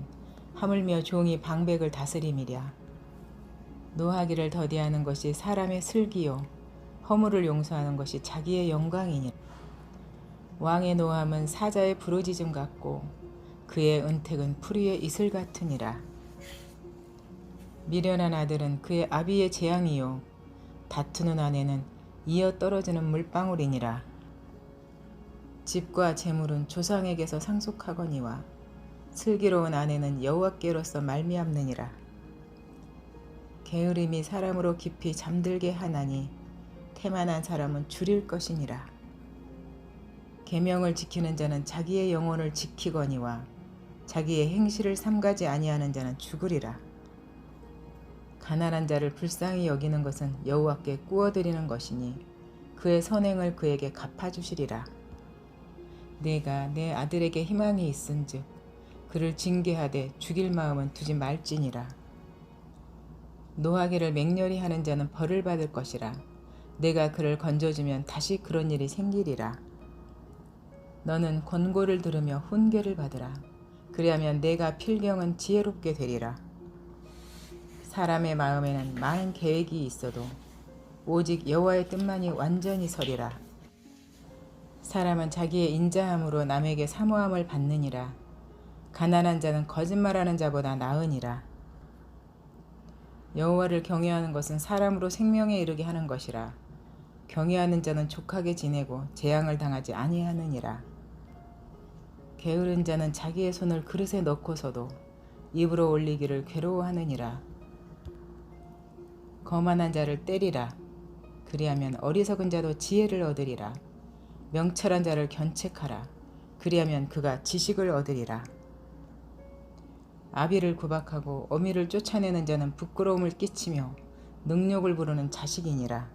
Speaker 1: 하물며 종이 방백을 다스림이랴. 노하기를 더디하는 것이 사람의 슬기요 허물을 용서하는 것이 자기의 영광이니라. 왕의 노함은 사자의 부르짖음 같고 그의 은택은 풀이의 이슬 같으니라. 미련한 아들은 그의 아비의 재앙이요 다투는 아내는 이어 떨어지는 물방울이니라. 집과 재물은 조상에게서 상속하거니와 슬기로운 아내는 여호와께로서 말미암느니라. 게으름이 사람으로 깊이 잠들게 하나니 태만한 사람은 줄일 것이니라. 계명을 지키는 자는 자기의 영혼을 지키거니와 자기의 행실을 삼가지 아니하는 자는 죽으리라. 가난한 자를 불쌍히 여기는 것은 여호와께 꾸어드리는 것이니 그의 선행을 그에게 갚아주시리라. 내가 내 아들에게 희망이 있은즉 그를 징계하되 죽일 마음은 두지 말지니라. 노하기를 맹렬히 하는 자는 벌을 받을 것이라. 내가 그를 건져주면 다시 그런 일이 생기리라. 너는 권고를 들으며 훈계를 받으라. 그리하면 내가 필경은 지혜롭게 되리라. 사람의 마음에는 많은 계획이 있어도 오직 여호와의 뜻만이 완전히 서리라. 사람은 자기의 인자함으로 남에게 사모함을 받느니라. 가난한 자는 거짓말하는 자보다 나으니라. 여호와를 경외하는 것은 사람으로 생명에 이르게 하는 것이라. 경외하는 자는 족하게 지내고 재앙을 당하지 아니하느니라. 게으른 자는 자기의 손을 그릇에 넣고서도 입으로 올리기를 괴로워하느니라. 거만한 자를 때리라. 그리하면 어리석은 자도 지혜를 얻으리라. 명철한 자를 견책하라. 그리하면 그가 지식을 얻으리라. 아비를 구박하고 어미를 쫓아내는 자는 부끄러움을 끼치며 능욕을 부르는 자식이니라.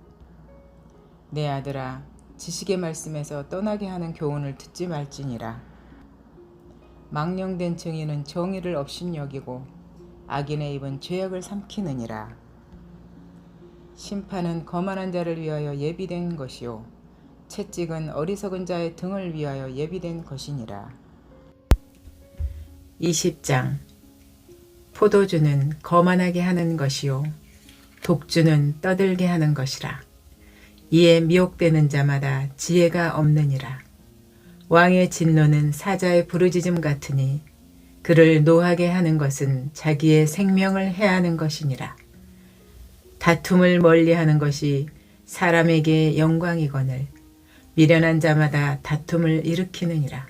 Speaker 1: 내 아들아, 지식의 말씀에서 떠나게 하는 교훈을 듣지 말지니라. 망령된 증인은 정의를 업신여기고 악인의 입은 죄악을 삼키느니라. 심판은 거만한 자를 위하여 예비된 것이요 채찍은 어리석은 자의 등을 위하여 예비된 것이니라. 20장. 포도주는 거만하게 하는 것이요 독주는 떠들게 하는 것이라. 이에 미혹되는 자마다 지혜가 없느니라. 왕의 진노는 사자의 부르짖음 같으니 그를 노하게 하는 것은 자기의 생명을 해하는 것이니라. 다툼을 멀리하는 것이 사람에게 영광이거늘 미련한 자마다 다툼을 일으키느니라.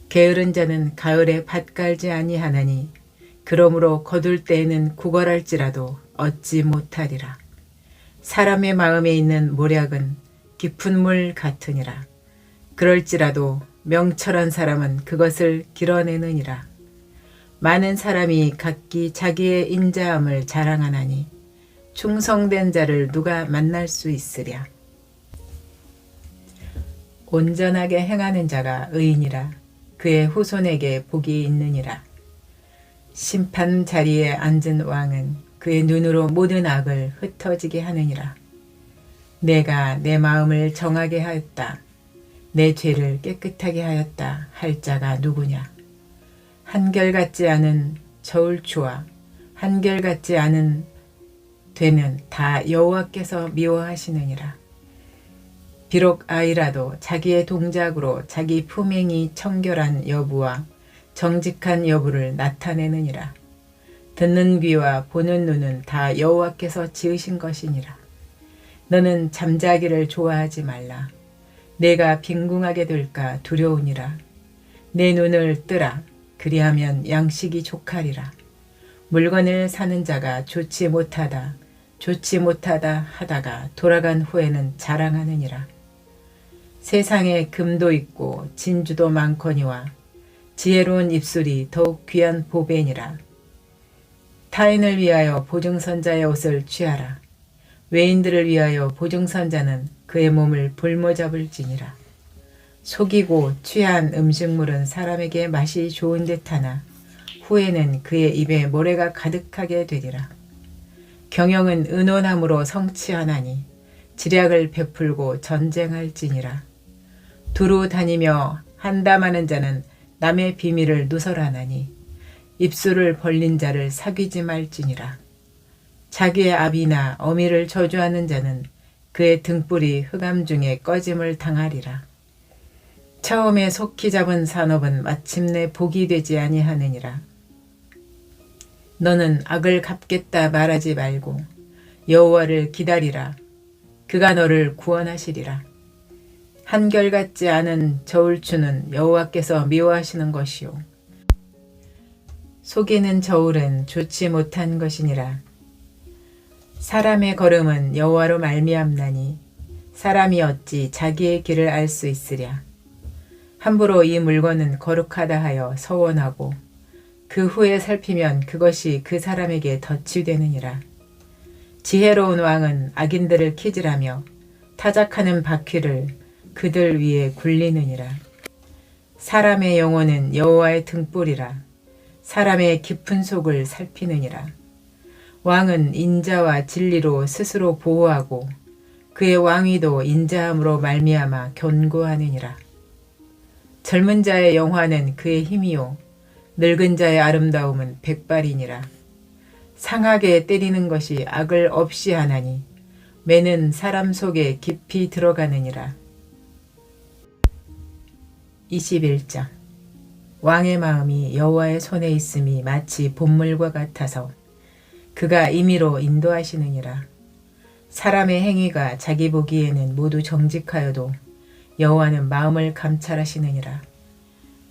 Speaker 1: 게으른 자는 가을에 밭 갈지 아니하나니 그러므로 거둘 때에는 구걸할지라도 얻지 못하리라. 사람의 마음에 있는 모략은 깊은 물 같으니라. 그럴지라도 명철한 사람은 그것을 길어내느니라. 많은 사람이 각기 자기의 인자함을 자랑하나니 충성된 자를 누가 만날 수 있으랴. 온전하게 행하는 자가 의인이라. 그의 후손에게 복이 있느니라. 심판 자리에 앉은 왕은 그의 눈으로 모든 악을 흩어지게 하느니라. 내가 내 마음을 정하게 하였다. 내 죄를 깨끗하게 하였다 할 자가 누구냐. 한결같지 않은 저울추와 한결같지 않은 되는 다 여호와께서 미워하시느니라. 비록 아이라도 자기의 동작으로 자기 품행이 청결한 여부와 정직한 여부를 나타내느니라. 듣는 귀와 보는 눈은 다 여호와께서 지으신 것이니라. 너는 잠자기를 좋아하지 말라. 내가 빈궁하게 될까 두려우니라. 내 눈을 뜨라. 그리하면 양식이 족하리라. 물건을 사는 자가 좋지 못하다 하다가 돌아간 후에는 자랑하느니라. 세상에 금도 있고 진주도 많거니와 지혜로운 입술이 더욱 귀한 보배니라. 타인을 위하여 보증선자의 옷을 취하라. 외인들을 위하여 보증선자는 그의 몸을 볼모잡을지니라. 속이고 취한 음식물은 사람에게 맛이 좋은 듯하나 후에는 그의 입에 모래가 가득하게 되리라. 경영은 은혼함으로 성취하나니 지략을 베풀고 전쟁할지니라. 두루 다니며 한담하는 자는 남의 비밀을 누설하나니 입술을 벌린 자를 사귀지 말지니라. 자기의 아비나 어미를 저주하는 자는 그의 등불이 흑암 중에 꺼짐을 당하리라. 처음에 속히 잡은 산업은 마침내 복이 되지 아니하느니라. 너는 악을 갚겠다 말하지 말고 여호와를 기다리라. 그가 너를 구원하시리라. 한결같지 않은 저울추는 여호와께서 미워하시는 것이요 속이는 저울은 좋지 못한 것이니라. 사람의 걸음은 여호와로 말미암나니 사람이 어찌 자기의 길을 알 수 있으랴. 함부로 이 물건은 거룩하다 하여 서원하고 그 후에 살피면 그것이 그 사람에게 덫이 되느니라. 지혜로운 왕은 악인들을 키질하며 타작하는 바퀴를 그들 위에 굴리느니라. 사람의 영혼은 여호와의 등불이라. 사람의 깊은 속을 살피느니라. 왕은 인자와 진리로 스스로 보호하고 그의 왕위도 인자함으로 말미암아 견고하느니라. 젊은 자의 영화는 그의 힘이요 늙은 자의 아름다움은 백발이니라. 상하게 때리는 것이 악을 없이 하나니 매는 사람 속에 깊이 들어가느니라. 21장. 왕의 마음이 여호와의 손에 있음이 마치 봇물과 같아서 그가 임의로 인도하시느니라. 사람의 행위가 자기 보기에는 모두 정직하여도 여호와는 마음을 감찰하시느니라.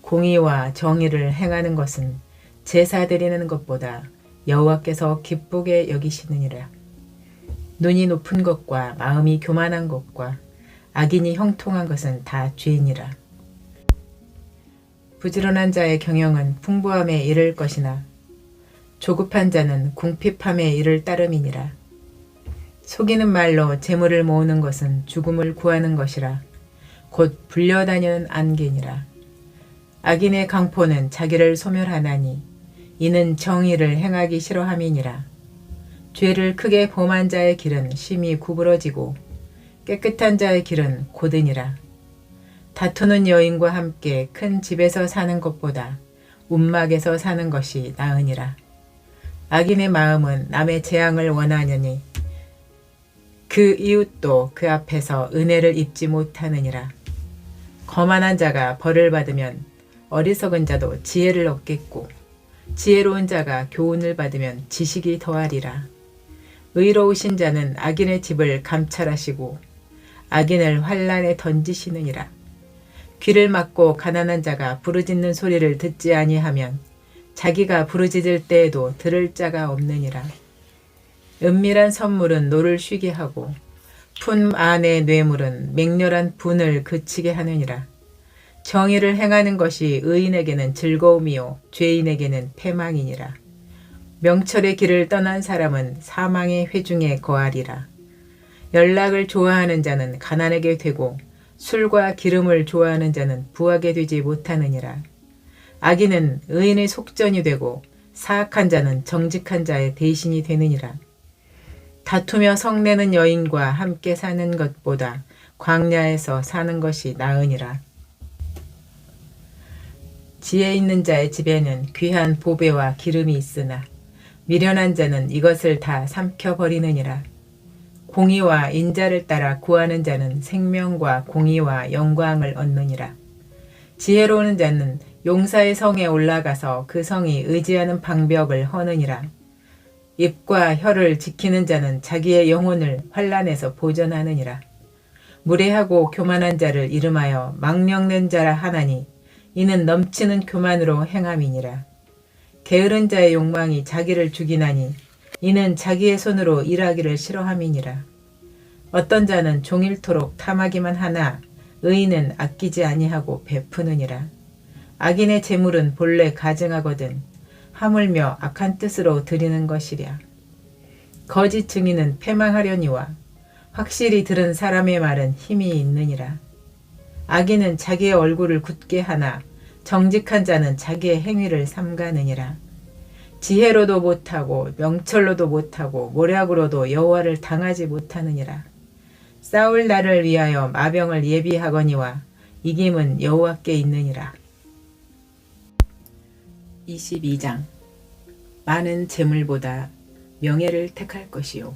Speaker 1: 공의와 정의를 행하는 것은 제사 드리는 것보다 여호와께서 기쁘게 여기시느니라. 눈이 높은 것과 마음이 교만한 것과 악인이 형통한 것은 다 죄니라. 부지런한 자의 경영은 풍부함에 이를 것이나 조급한 자는 궁핍함의 일을 따름이니라. 속이는 말로 재물을 모으는 것은 죽음을 구하는 것이라 곧 불려다니는 안개니라. 악인의 강포는 자기를 소멸하나니 이는 정의를 행하기 싫어함이니라. 죄를 크게 범한 자의 길은 심히 구부러지고 깨끗한 자의 길은 고드니라. 다투는 여인과 함께 큰 집에서 사는 것보다 움막에서 사는 것이 나으니라. 악인의 마음은 남의 재앙을 원하느니 그 이웃도 그 앞에서 은혜를 입지 못하느니라. 거만한 자가 벌을 받으면 어리석은 자도 지혜를 얻겠고 지혜로운 자가 교훈을 받으면 지식이 더하리라. 의로우신 자는 악인의 집을 감찰하시고 악인을 환란에 던지시느니라. 귀를 막고 가난한 자가 부르짖는 소리를 듣지 아니하면 자기가 부르짖을 때에도 들을 자가 없느니라. 은밀한 선물은 노를 쉬게 하고 품 안의 뇌물은 맹렬한 분을 그치게 하느니라. 정의를 행하는 것이 의인에게는 즐거움이요 죄인에게는 패망이니라. 명철의 길을 떠난 사람은 사망의 회중에 거하리라. 연락을 좋아하는 자는 가난하게 되고 술과 기름을 좋아하는 자는 부하게 되지 못하느니라. 악인은 의인의 속전이 되고 사악한 자는 정직한 자의 대신이 되느니라. 다투며 성내는 여인과 함께 사는 것보다 광야에서 사는 것이 나으니라. 지혜 있는 자의 집에는 귀한 보배와 기름이 있으나 미련한 자는 이것을 다 삼켜버리느니라. 공의와 인자를 따라 구하는 자는 생명과 공의와 영광을 얻느니라. 지혜로운 자는 용사의 성에 올라가서 그 성이 의지하는 방벽을 허느니라. 입과 혀를 지키는 자는 자기의 영혼을 환난에서 보전하느니라. 무례하고 교만한 자를 이름하여 망령된 자라 하나니 이는 넘치는 교만으로 행함이니라. 게으른 자의 욕망이 자기를 죽이나니 이는 자기의 손으로 일하기를 싫어함이니라. 어떤 자는 종일토록 탐하기만 하나 의인은 아끼지 아니하고 베푸느니라. 악인의 재물은 본래 가증하거든 하물며 악한 뜻으로 드리는 것이랴. 거짓 증인은 패망하려니와 확실히 들은 사람의 말은 힘이 있느니라. 악인은 자기의 얼굴을 굳게 하나 정직한 자는 자기의 행위를 삼가느니라. 지혜로도 못하고 명철로도 못하고 모략으로도 여호와를 당하지 못하느니라. 싸울 날을 위하여 마병을 예비하거니와 이김은 여호와께 있느니라. 22장. 많은 재물보다 명예를 택할 것이요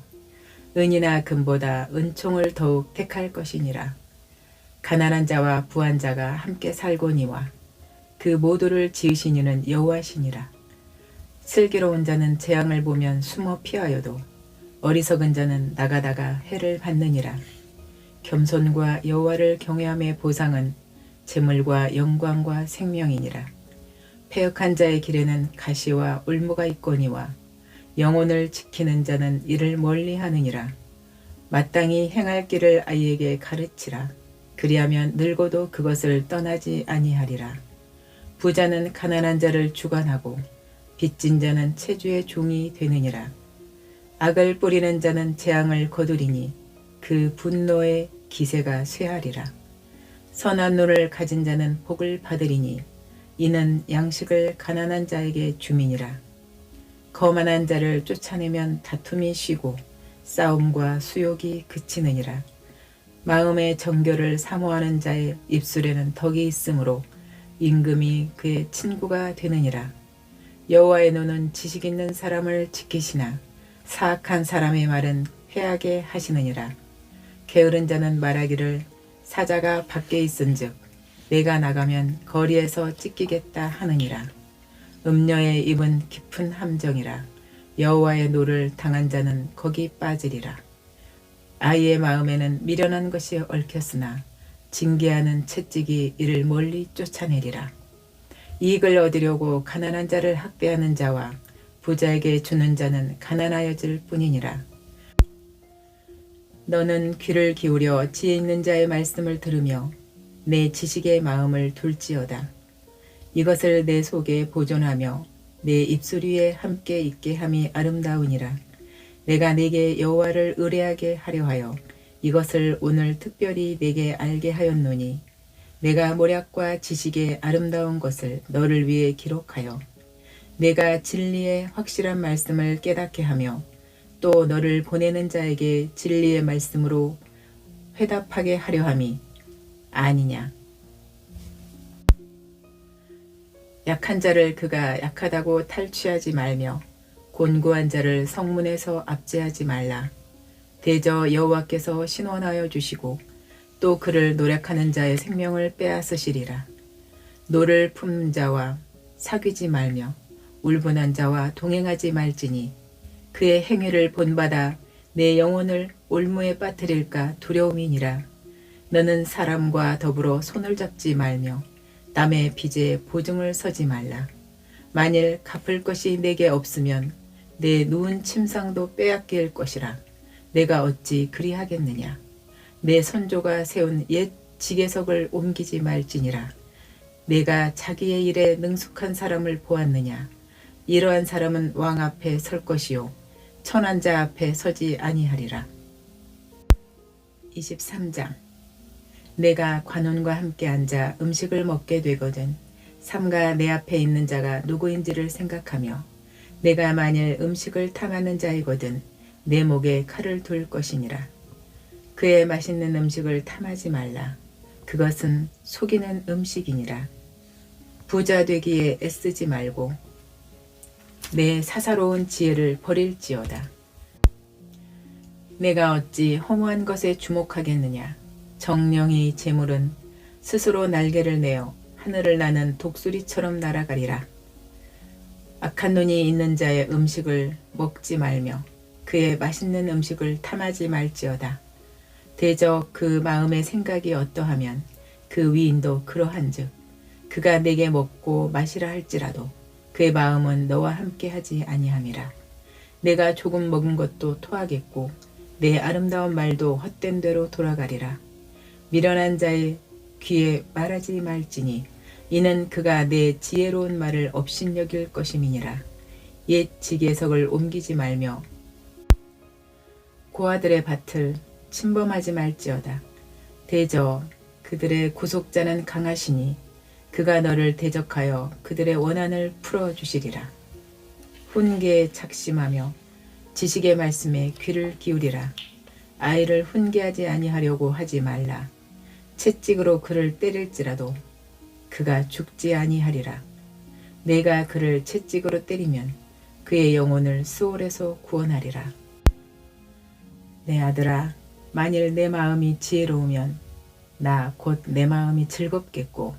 Speaker 1: 은이나 금보다 은총을 더욱 택할 것이니라. 가난한 자와 부한 자가 함께 살거니와 그 모두를 지으신 이는 여호와시니라. 슬기로운 자는 재앙을 보면 숨어 피하여도 어리석은 자는 나가다가 해를 받느니라. 겸손과 여호와를 경외함의 보상은 재물과 영광과 생명이니라. 패역한 자의 길에는 가시와 울무가 있거니와 영혼을 지키는 자는 이를 멀리하느니라. 마땅히 행할 길을 아이에게 가르치라. 그리하면 늙어도 그것을 떠나지 아니하리라. 부자는 가난한 자를 주관하고 빚진 자는 체주의 종이 되느니라. 악을 뿌리는 자는 재앙을 거두리니 그 분노의 기세가 쇠하리라. 선한 눈을 가진 자는 복을 받으리니 이는 양식을 가난한 자에게 주민이라. 거만한 자를 쫓아내면 다툼이 쉬고 싸움과 수욕이 그치느니라. 마음의 정결을 사모하는 자의 입술에는 덕이 있으므로 임금이 그의 친구가 되느니라. 여호와의 눈은 지식 있는 사람을 지키시나 사악한 사람의 말은 회하게 하시느니라. 게으른 자는 말하기를 사자가 밖에 있은즉 내가 나가면 거리에서 찢기겠다 하느니라. 음녀의 입은 깊은 함정이라. 여호와의 노를 당한 자는 거기 빠지리라. 아이의 마음에는 미련한 것이 얽혔으나 징계하는 채찍이 이를 멀리 쫓아내리라. 이익을 얻으려고 가난한 자를 학대하는 자와 부자에게 주는 자는 가난하여질 뿐이니라. 너는 귀를 기울여 지혜 있는 자의 말씀을 들으며 내 지식의 마음을 둘지어다. 이것을 내 속에 보존하며 내 입술 위에 함께 있게 함이 아름다우니라. 내가 네게 여호와를 의뢰하게 하려 하여 이것을 오늘 특별히 네게 알게 하였노니 내가 모략과 지식의 아름다운 것을 너를 위해 기록하여 내가 진리의 확실한 말씀을 깨닫게 하며 또 너를 보내는 자에게 진리의 말씀으로 회답하게 하려 함이 아니냐. 약한 자를 그가 약하다고 탈취하지 말며 곤고한 자를 성문에서 압제하지 말라. 대저 여호와께서 신원하여 주시고 또 그를 노력하는 자의 생명을 빼앗으시리라. 노를 품는 자와 사귀지 말며 울분한 자와 동행하지 말지니 그의 행위를 본받아 내 영혼을 올무에 빠뜨릴까 두려움이니라. 너는 사람과 더불어 손을 잡지 말며 남의 빚에 보증을 서지 말라. 만일 갚을 것이 내게 없으면 내 누운 침상도 빼앗길 것이라. 내가 어찌 그리하겠느냐. 내 선조가 세운 옛 지계석을 옮기지 말지니라. 내가 자기의 일에 능숙한 사람을 보았느냐. 이러한 사람은 왕 앞에 설 것이요 천한 자 앞에 서지 아니하리라. 23장. 내가 관원과 함께 앉아 음식을 먹게 되거든 삼가 내 앞에 있는 자가 누구인지를 생각하며 내가 만일 음식을 탐하는 자이거든 내 목에 칼을 둘 것이니라. 그의 맛있는 음식을 탐하지 말라. 그것은 속이는 음식이니라. 부자 되기에 애쓰지 말고 내 사사로운 지혜를 버릴지어다. 내가 어찌 허무한 것에 주목하겠느냐. 정령이 재물은 스스로 날개를 내어 하늘을 나는 독수리처럼 날아가리라. 악한 눈이 있는 자의 음식을 먹지 말며 그의 맛있는 음식을 탐하지 말지어다. 대저 그 마음의 생각이 어떠하면 그 위인도 그러한즉 그가 내게 먹고 마시라 할지라도 그의 마음은 너와 함께 하지 아니함이라. 내가 조금 먹은 것도 토하겠고 내 아름다운 말도 헛된 대로 돌아가리라. 미련한 자의 귀에 말하지 말지니 이는 그가 내 지혜로운 말을 업신여길 것임이니라. 옛 지계석을 옮기지 말며 고아들의 밭을 침범하지 말지어다. 대저 그들의 구속자는 강하시니 그가 너를 대적하여 그들의 원한을 풀어주시리라. 훈계에 작심하며 지식의 말씀에 귀를 기울이라. 아이를 훈계하지 아니하려고 하지 말라. 채찍으로 그를 때릴지라도 그가 죽지 아니하리라. 내가 그를 채찍으로 때리면 그의 영혼을 수월에서 구원하리라. 내 아들아, 만일 내 마음이 지혜로우면 나 곧 내 마음이 즐겁겠고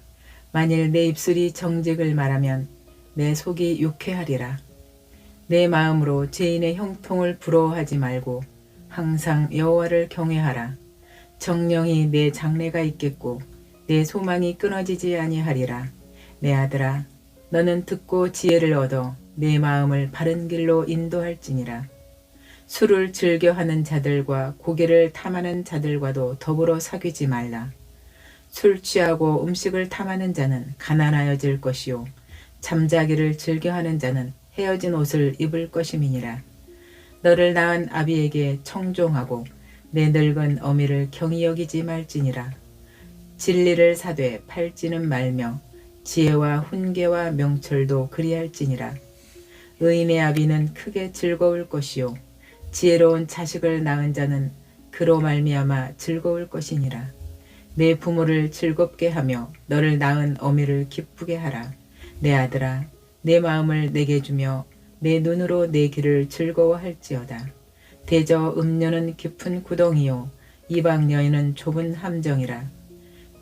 Speaker 1: 만일 내 입술이 정직을 말하면 내 속이 유쾌하리라. 내 마음으로 죄인의 형통을 부러워하지 말고 항상 여호와를 경외하라. 정령이 내 장래가 있겠고 내 소망이 끊어지지 아니하리라. 내 아들아, 너는 듣고 지혜를 얻어 내 마음을 바른 길로 인도할지니라. 술을 즐겨하는 자들과 고기를 탐하는 자들과도 더불어 사귀지 말라. 술 취하고 음식을 탐하는 자는 가난하여질 것이요 잠자기를 즐겨하는 자는 헤어진 옷을 입을 것임이니라. 너를 낳은 아비에게 청종하고 내 늙은 어미를 경히 여기지 말지니라. 진리를 사되 팔지는 말며 지혜와 훈계와 명철도 그리할지니라. 의인의 아비는 크게 즐거울 것이요 지혜로운 자식을 낳은 자는 그로 말미암아 즐거울 것이니라. 내 부모를 즐겁게 하며 너를 낳은 어미를 기쁘게 하라. 내 아들아, 내 마음을 내게 주며 내 눈으로 내 길을 즐거워할지어다. 대저 음녀는 깊은 구덩이요 이방 여인은 좁은 함정이라.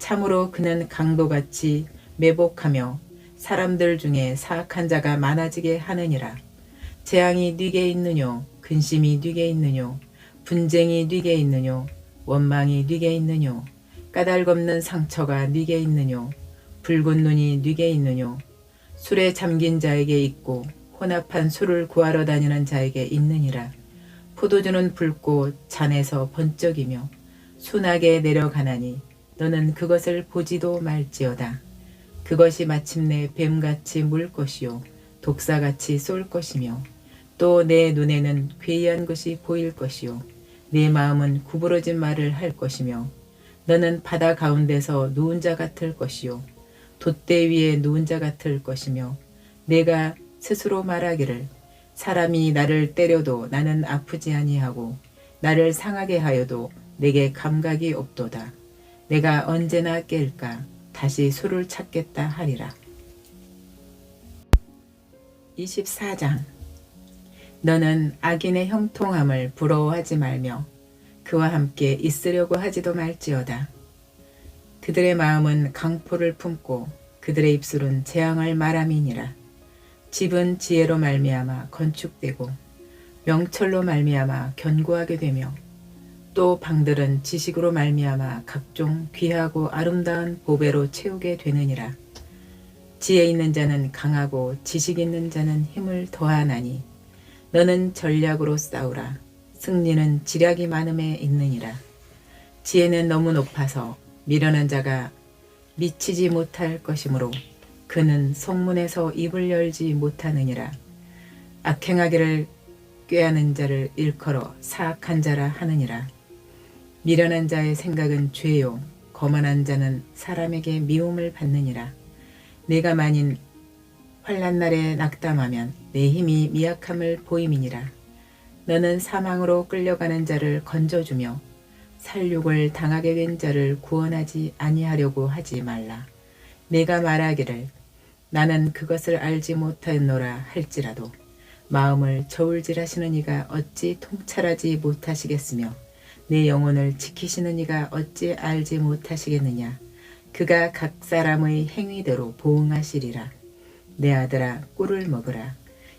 Speaker 1: 참으로 그는 강도같이 매복하며 사람들 중에 사악한 자가 많아지게 하느니라. 재앙이 네게 있느뇨, 근심이 네게 있느뇨, 분쟁이 네게 있느뇨, 원망이 네게 있느뇨, 까닭없는 상처가 네게 있느뇨, 붉은 눈이 네게 있느뇨. 술에 잠긴 자에게 있고 혼합한 술을 구하러 다니는 자에게 있느니라. 포도주는 붉고 잔에서 번쩍이며 순하게 내려가나니 너는 그것을 보지도 말지어다. 그것이 마침내 뱀같이 물 것이요 독사같이 쏠 것이며 또 내 눈에는 괴이한 것이 보일 것이요 내 마음은 구부러진 말을 할 것이며 너는 바다 가운데서 누운 자 같을 것이요 돛대 위에 누운 자 같을 것이며 내가 스스로 말하기를 사람이 나를 때려도 나는 아프지 아니하고 나를 상하게 하여도 내게 감각이 없도다. 내가 언제나 깰까 다시 수를 찾겠다 하리라. 24장 너는 악인의 형통함을 부러워하지 말며 그와 함께 있으려고 하지도 말지어다. 그들의 마음은 강포를 품고 그들의 입술은 재앙할 말함이니라. 집은 지혜로 말미암아 건축되고 명철로 말미암아 견고하게 되며 또 방들은 지식으로 말미암아 각종 귀하고 아름다운 보배로 채우게 되느니라. 지혜 있는 자는 강하고 지식 있는 자는 힘을 더하나니 너는 전략으로 싸우라. 승리는 지략이 많음에 있느니라. 지혜는 너무 높아서 미련한 자가 미치지 못할 것이므로 그는 성문에서 입을 열지 못하느니라. 악행하기를 꾀하는 자를 일컬어 사악한 자라 하느니라. 미련한 자의 생각은 죄요 거만한 자는 사람에게 미움을 받느니라. 내가 만인 환난 날에 낙담하면 내 힘이 미약함을 보임이니라. 너는 사망으로 끌려가는 자를 건져주며 살육을 당하게 된 자를 구원하지 아니하려고 하지 말라. 내가 말하기를 나는 그것을 알지 못하노라 할지라도 마음을 저울질하시는 이가 어찌 통찰하지 못하시겠으며 내 영혼을 지키시는 이가 어찌 알지 못하시겠느냐. 그가 각 사람의 행위대로 보응하시리라. 내 아들아 꿀을 먹으라.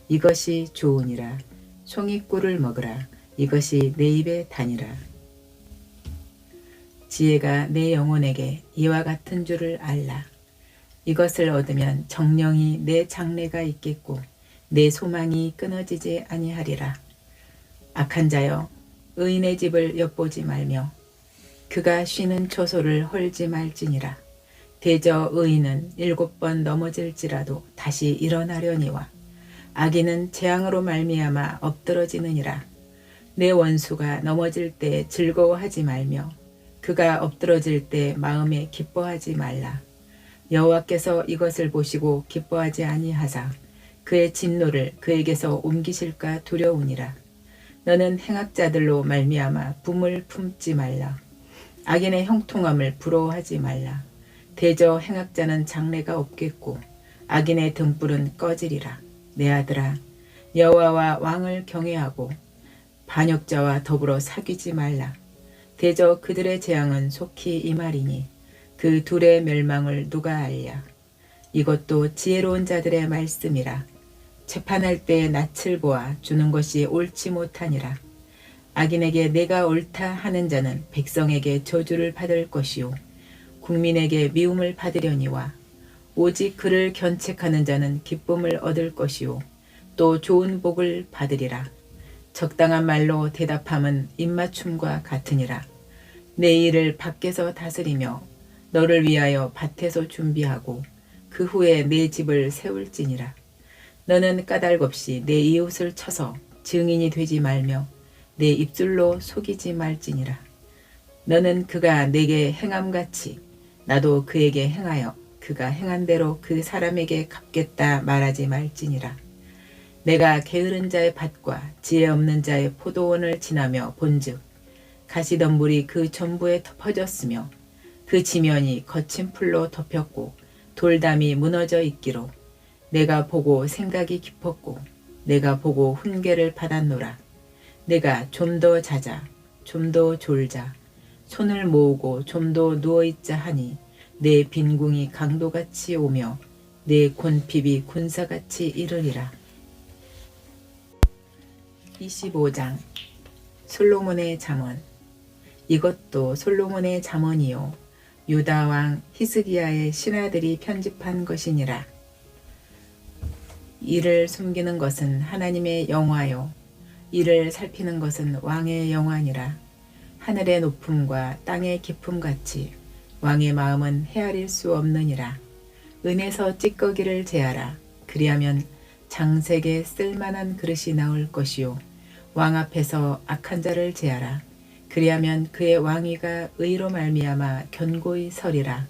Speaker 1: 이것이 좋으니라. 송이 꿀을 먹으라. 이것이 내 입에 다니라. 지혜가 내 영혼에게 이와 같은 줄을 알라. 이것을 얻으면 정령이 내 장래가 있겠고 내 소망이 끊어지지 아니하리라. 악한 자여 의인의 집을 엿보지 말며 그가 쉬는 초소를 헐지 말지니라. 대저 의인은 7번 넘어질지라도 다시 일어나려니와 악인은 재앙으로 말미암아 엎드러지느니라. 내 원수가 넘어질 때 즐거워하지 말며 그가 엎드러질 때 마음에 기뻐하지 말라. 여호와께서 이것을 보시고 기뻐하지 아니하사 그의 진노를 그에게서 옮기실까 두려우니라. 너는 행악자들로 말미암아 붐을 품지 말라. 악인의 형통함을 부러워하지 말라. 대저 행악자는 장래가 없겠고 악인의 등불은 꺼지리라. 내 아들아 여호와와 왕을 경외하고 반역자와 더불어 사귀지 말라. 대저 그들의 재앙은 속히 임하리니 그 둘의 멸망을 누가 알랴. 이것도 지혜로운 자들의 말씀이라. 재판할 때의 낯을 보아 주는 것이 옳지 못하니라. 악인에게 내가 옳다 하는 자는 백성에게 저주를 받을 것이요 국민에게 미움을 받으려니와 오직 그를 견책하는 자는 기쁨을 얻을 것이요 또 좋은 복을 받으리라. 적당한 말로 대답함은 입맞춤과 같으니라. 내 일을 밖에서 다스리며 너를 위하여 밭에서 준비하고 그 후에 내 집을 세울지니라. 너는 까닭없이 내 이웃을 쳐서 증인이 되지 말며 내 입술로 속이지 말지니라. 너는 그가 내게 행함같이 나도 그에게 행하여 그가 행한 대로 그 사람에게 갚겠다 말하지 말지니라. 내가 게으른 자의 밭과 지혜 없는 자의 포도원을 지나며 본즉 가시덤불이 그 전부에 퍼졌으며 그 지면이 거친 풀로 덮였고 돌담이 무너져 있기로 내가 보고 생각이 깊었고 내가 보고 훈계를 받았노라. 내가 좀 더 자자 좀 더 졸자 손을 모으고 좀 더 누워있자 하니 내 빈궁이 강도같이 오며 내 곤핍이 군사같이 이르리라. 25장 솔로몬의 잠언. 이것도 솔로몬의 잠언이요 유다 왕 히스기야의 신하들이 편집한 것이니라. 이를 숨기는 것은 하나님의 영화요 이를 살피는 것은 왕의 영화니라. 하늘의 높음과 땅의 깊음 같이 왕의 마음은 헤아릴 수 없느니라. 은에서 찌꺼기를 제하라. 그리하면 장색에 쓸만한 그릇이 나올 것이요 왕 앞에서 악한 자를 제하라. 그리하면 그의 왕위가 의로 말미암아 견고히 서리라.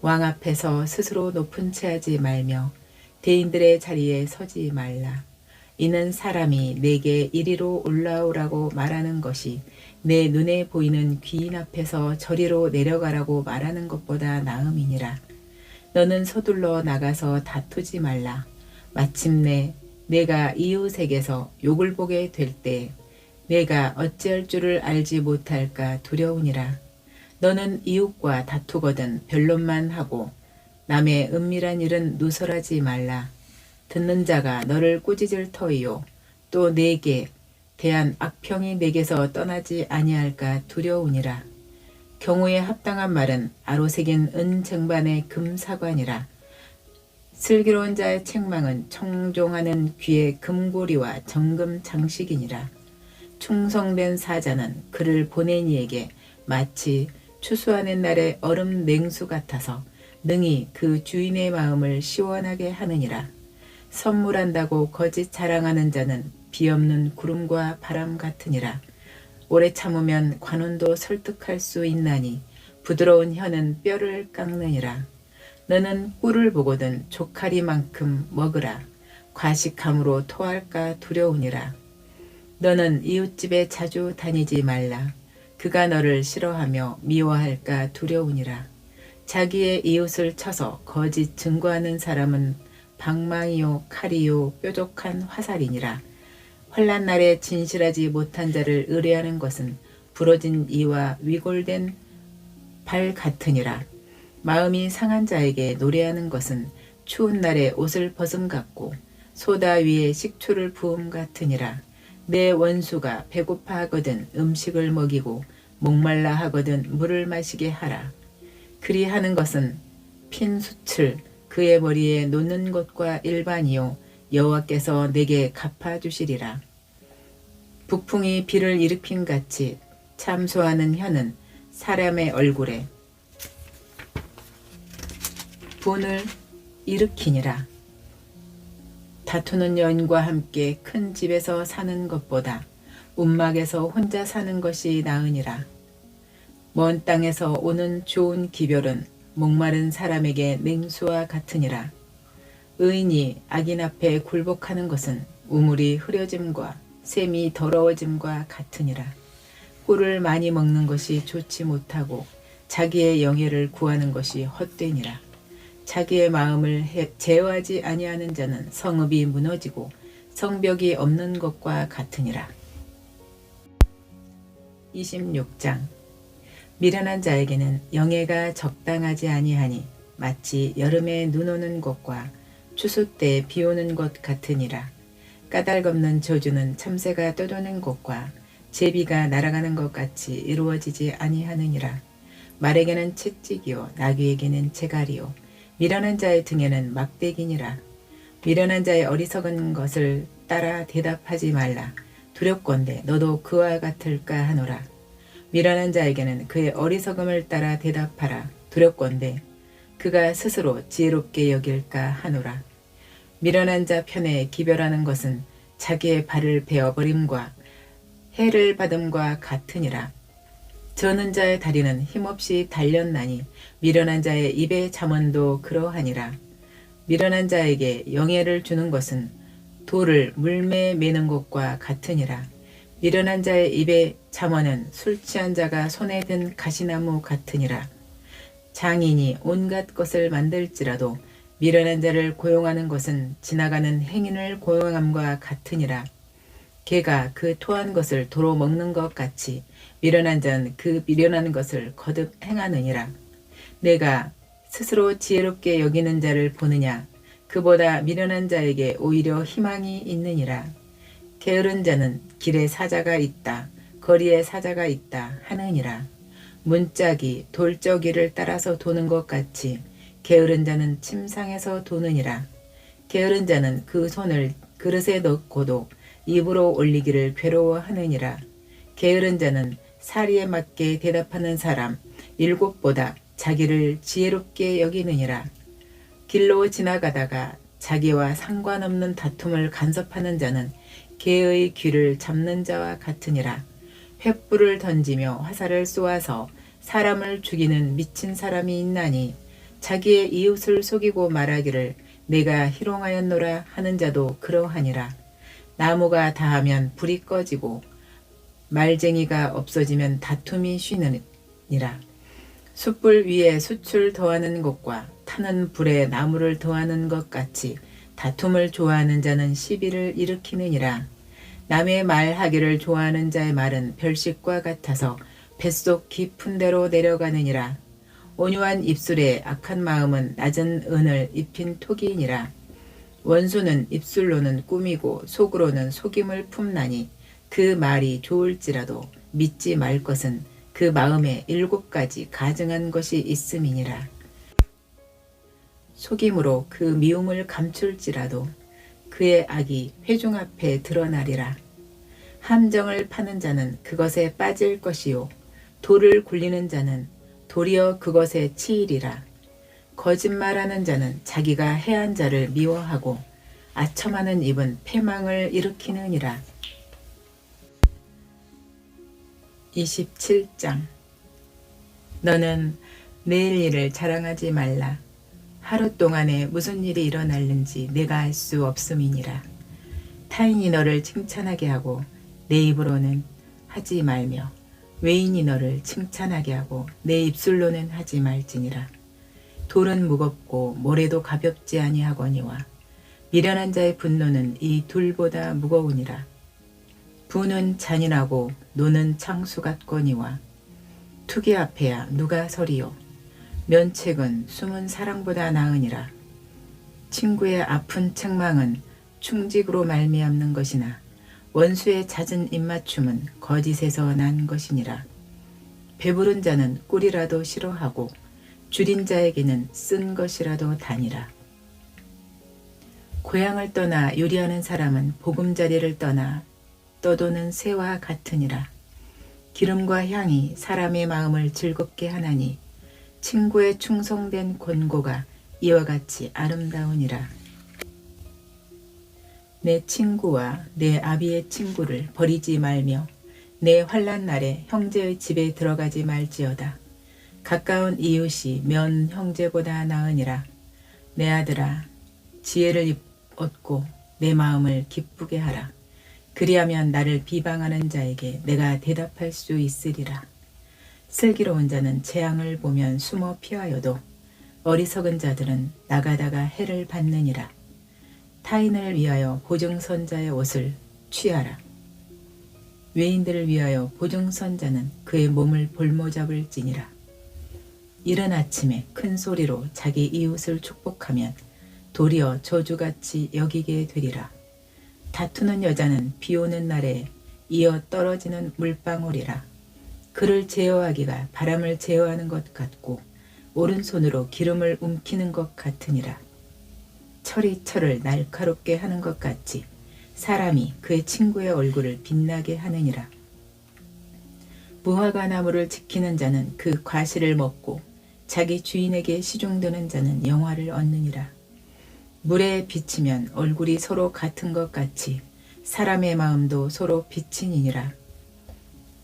Speaker 1: 왕 앞에서 스스로 높은 체하지 말며 대인들의 자리에 서지 말라. 이는 사람이 내게 이리로 올라오라고 말하는 것이 내 눈에 보이는 귀인 앞에서 저리로 내려가라고 말하는 것보다 나음이니라. 너는 서둘러 나가서 다투지 말라. 마침내 내가 이웃에게서 욕을 보게 될 때 내가 어찌할 줄을 알지 못할까 두려우니라. 너는 이웃과 다투거든 변론만 하고 남의 은밀한 일은 누설하지 말라. 듣는 자가 너를 꾸짖을 터이요 또 내게 대한 악평이 내게서 떠나지 아니할까 두려우니라. 경우에 합당한 말은 아로새긴 은 쟁반의 금사관이라. 슬기로운 자의 책망은 청종하는 귀의 금고리와 정금 장식이니라. 충성된 사자는 그를 보낸 이에게 마치 추수하는 날의 얼음 냉수 같아서 능히 그 주인의 마음을 시원하게 하느니라. 선물한다고 거짓 자랑하는 자는 비없는 구름과 바람 같으니라. 오래 참으면 관원도 설득할 수 있나니 부드러운 혀는 뼈를 깎느니라. 너는 꿀을 보거든 조카리만큼 먹으라. 과식함으로 토할까 두려우니라. 너는 이웃집에 자주 다니지 말라. 그가 너를 싫어하며 미워할까 두려우니라. 자기의 이웃을 쳐서 거짓 증거하는 사람은 방망이요 칼이요 뾰족한 화살이니라. 환난 날에 진실하지 못한 자를 의뢰하는 것은 부러진 이와 위골된 발 같으니라. 마음이 상한 자에게 노래하는 것은 추운 날에 옷을 벗음 같고 소다 위에 식초를 부음 같으니라. 내 원수가 배고파 하거든 음식을 먹이고 목말라 하거든 물을 마시게 하라. 그리하는 것은 핀 숯을 그의 머리에 놓는 것과 일반이요 여호와께서 내게 갚아주시리라. 북풍이 비를 일으킨 같이 참소하는 혀는 사람의 얼굴에 분을 일으키니라. 다투는 여인과 함께 큰 집에서 사는 것보다 움막에서 혼자 사는 것이 나으니라. 먼 땅에서 오는 좋은 기별은 목마른 사람에게 냉수와 같으니라. 의인이 악인 앞에 굴복하는 것은 우물이 흐려짐과 샘이 더러워짐과 같으니라. 꿀을 많이 먹는 것이 좋지 못하고 자기의 영예를 구하는 것이 헛되니라. 자기의 마음을 제어하지 아니하는 자는 성읍이 무너지고 성벽이 없는 것과 같으니라. 26장. 미련한 자에게는 영예가 적당하지 아니하니 마치 여름에 눈 오는 것과 추수 때 비 오는 것 같으니라. 까닭없는 저주는 참새가 떠도는 것과 제비가 날아가는 것 같이 이루어지지 아니하느니라. 말에게는 채찍이요 나귀에게는 재갈이요 미련한 자의 등에는 막대기니라. 미련한 자의 어리석은 것을 따라 대답하지 말라. 두렵건대 너도 그와 같을까 하노라. 미련한 자에게는 그의 어리석음을 따라 대답하라. 두렵건대 그가 스스로 지혜롭게 여길까 하노라. 미련한 자 편에 기별하는 것은 자기의 발을 베어버림과 해를 받음과 같으니라. 저는 자의 다리는 힘없이 달렸나니 미련한 자의 입의 잠언도 그러하니라. 미련한 자에게 영예를 주는 것은 돌을 물매에 매는 것과 같으니라. 미련한 자의 입의 잠언은 술 취한 자가 손에 든 가시나무 같으니라. 장인이 온갖 것을 만들지라도 미련한 자를 고용하는 것은 지나가는 행인을 고용함과 같으니라. 개가 그 토한 것을 도로 먹는 것 같이 미련한 자는 그 미련한 것을 거듭 행하느니라. 내가 스스로 지혜롭게 여기는 자를 보느냐? 그보다 미련한 자에게 오히려 희망이 있느니라. 게으른 자는 길에 사자가 있다, 거리에 사자가 있다 하느니라. 문짝이 돌저기를 따라서 도는 것 같이 게으른 자는 침상에서 도느니라. 게으른 자는 그 손을 그릇에 넣고도 입으로 올리기를 괴로워하느니라. 게으른 자는 사리에 맞게 대답하는 사람 7보다 자기를 지혜롭게 여기느니라. 길로 지나가다가 자기와 상관없는 다툼을 간섭하는 자는 개의 귀를 잡는 자와 같으니라. 횃불을 던지며 화살을 쏘아서 사람을 죽이는 미친 사람이 있나니 자기의 이웃을 속이고 말하기를 내가 희롱하였노라 하는 자도 그러하니라. 나무가 다하면 불이 꺼지고 말쟁이가 없어지면 다툼이 쉬느니라. 숯불 위에 숯을 더하는 것과 타는 불에 나무를 더하는 것 같이 다툼을 좋아하는 자는 시비를 일으키느니라. 남의 말하기를 좋아하는 자의 말은 별식과 같아서 뱃속 깊은 데로 내려가느니라. 온유한 입술에 악한 마음은 낮은 은을 입힌 토기이니라. 원수는 입술로는 꾸미고 속으로는 속임을 품나니 그 말이 좋을지라도 믿지 말 것은 그 마음에 7가지 가증한 것이 있음이니라. 속임으로 그 미움을 감출지라도 그의 악이 회중 앞에 드러나리라. 함정을 파는 자는 그것에 빠질 것이요 돌을 굴리는 자는 도리어 그것에 치이리라. 거짓말하는 자는 자기가 해한 자를 미워하고 아첨하는 입은 패망을 일으키느니라. 27장. 너는 내일 일을 자랑하지 말라. 하루 동안에 무슨 일이 일어날는지 내가 알 수 없음이니라. 타인이 너를 칭찬하게 하고 내 입으로는 하지 말며 외인이 너를 칭찬하게 하고 내 입술로는 하지 말지니라. 돌은 무겁고 모래도 가볍지 아니하거니와 미련한 자의 분노는 이 둘보다 무거우니라. 부는 잔인하고 노는 창수 같거니와 투기 앞에야 누가 서리요. 면책은 숨은 사랑보다 나으니라. 친구의 아픈 책망은 충직으로 말미암는 것이나 원수의 잦은 입맞춤은 거짓에서 난 것이니라. 배부른 자는 꿀이라도 싫어하고 줄인 자에게는 쓴 것이라도 다니라. 고향을 떠나 요리하는 사람은 보금자리를 떠나 떠도는 새와 같으니라. 기름과 향이 사람의 마음을 즐겁게 하나니 친구의 충성된 권고가 이와 같이 아름다우니라. 내 친구와 내 아비의 친구를 버리지 말며 내 환난 날에 형제의 집에 들어가지 말지어다. 가까운 이웃이 면 형제보다 나으니라. 내 아들아, 지혜를 얻고 내 마음을 기쁘게 하라. 그리하면 나를 비방하는 자에게 내가 대답할 수 있으리라. 슬기로운 자는 재앙을 보면 숨어 피하여도 어리석은 자들은 나가다가 해를 받느니라. 타인을 위하여 보증선자의 옷을 취하라. 외인들을 위하여 보증선자는 그의 몸을 볼모잡을지니라. 이른 아침에 큰 소리로 자기 이웃을 축복하면 도리어 저주같이 여기게 되리라. 다투는 여자는 비오는 날에 이어 떨어지는 물방울이라. 그를 제어하기가 바람을 제어하는 것 같고 오른손으로 기름을 움키는 것 같으니라. 철이 철을 날카롭게 하는 것 같이 사람이 그의 친구의 얼굴을 빛나게 하느니라. 무화과 나무를 지키는 자는 그 과실을 먹고 자기 주인에게 시중드는 자는 영화를 얻느니라. 물에 비치면 얼굴이 서로 같은 것 같이 사람의 마음도 서로 비치니라.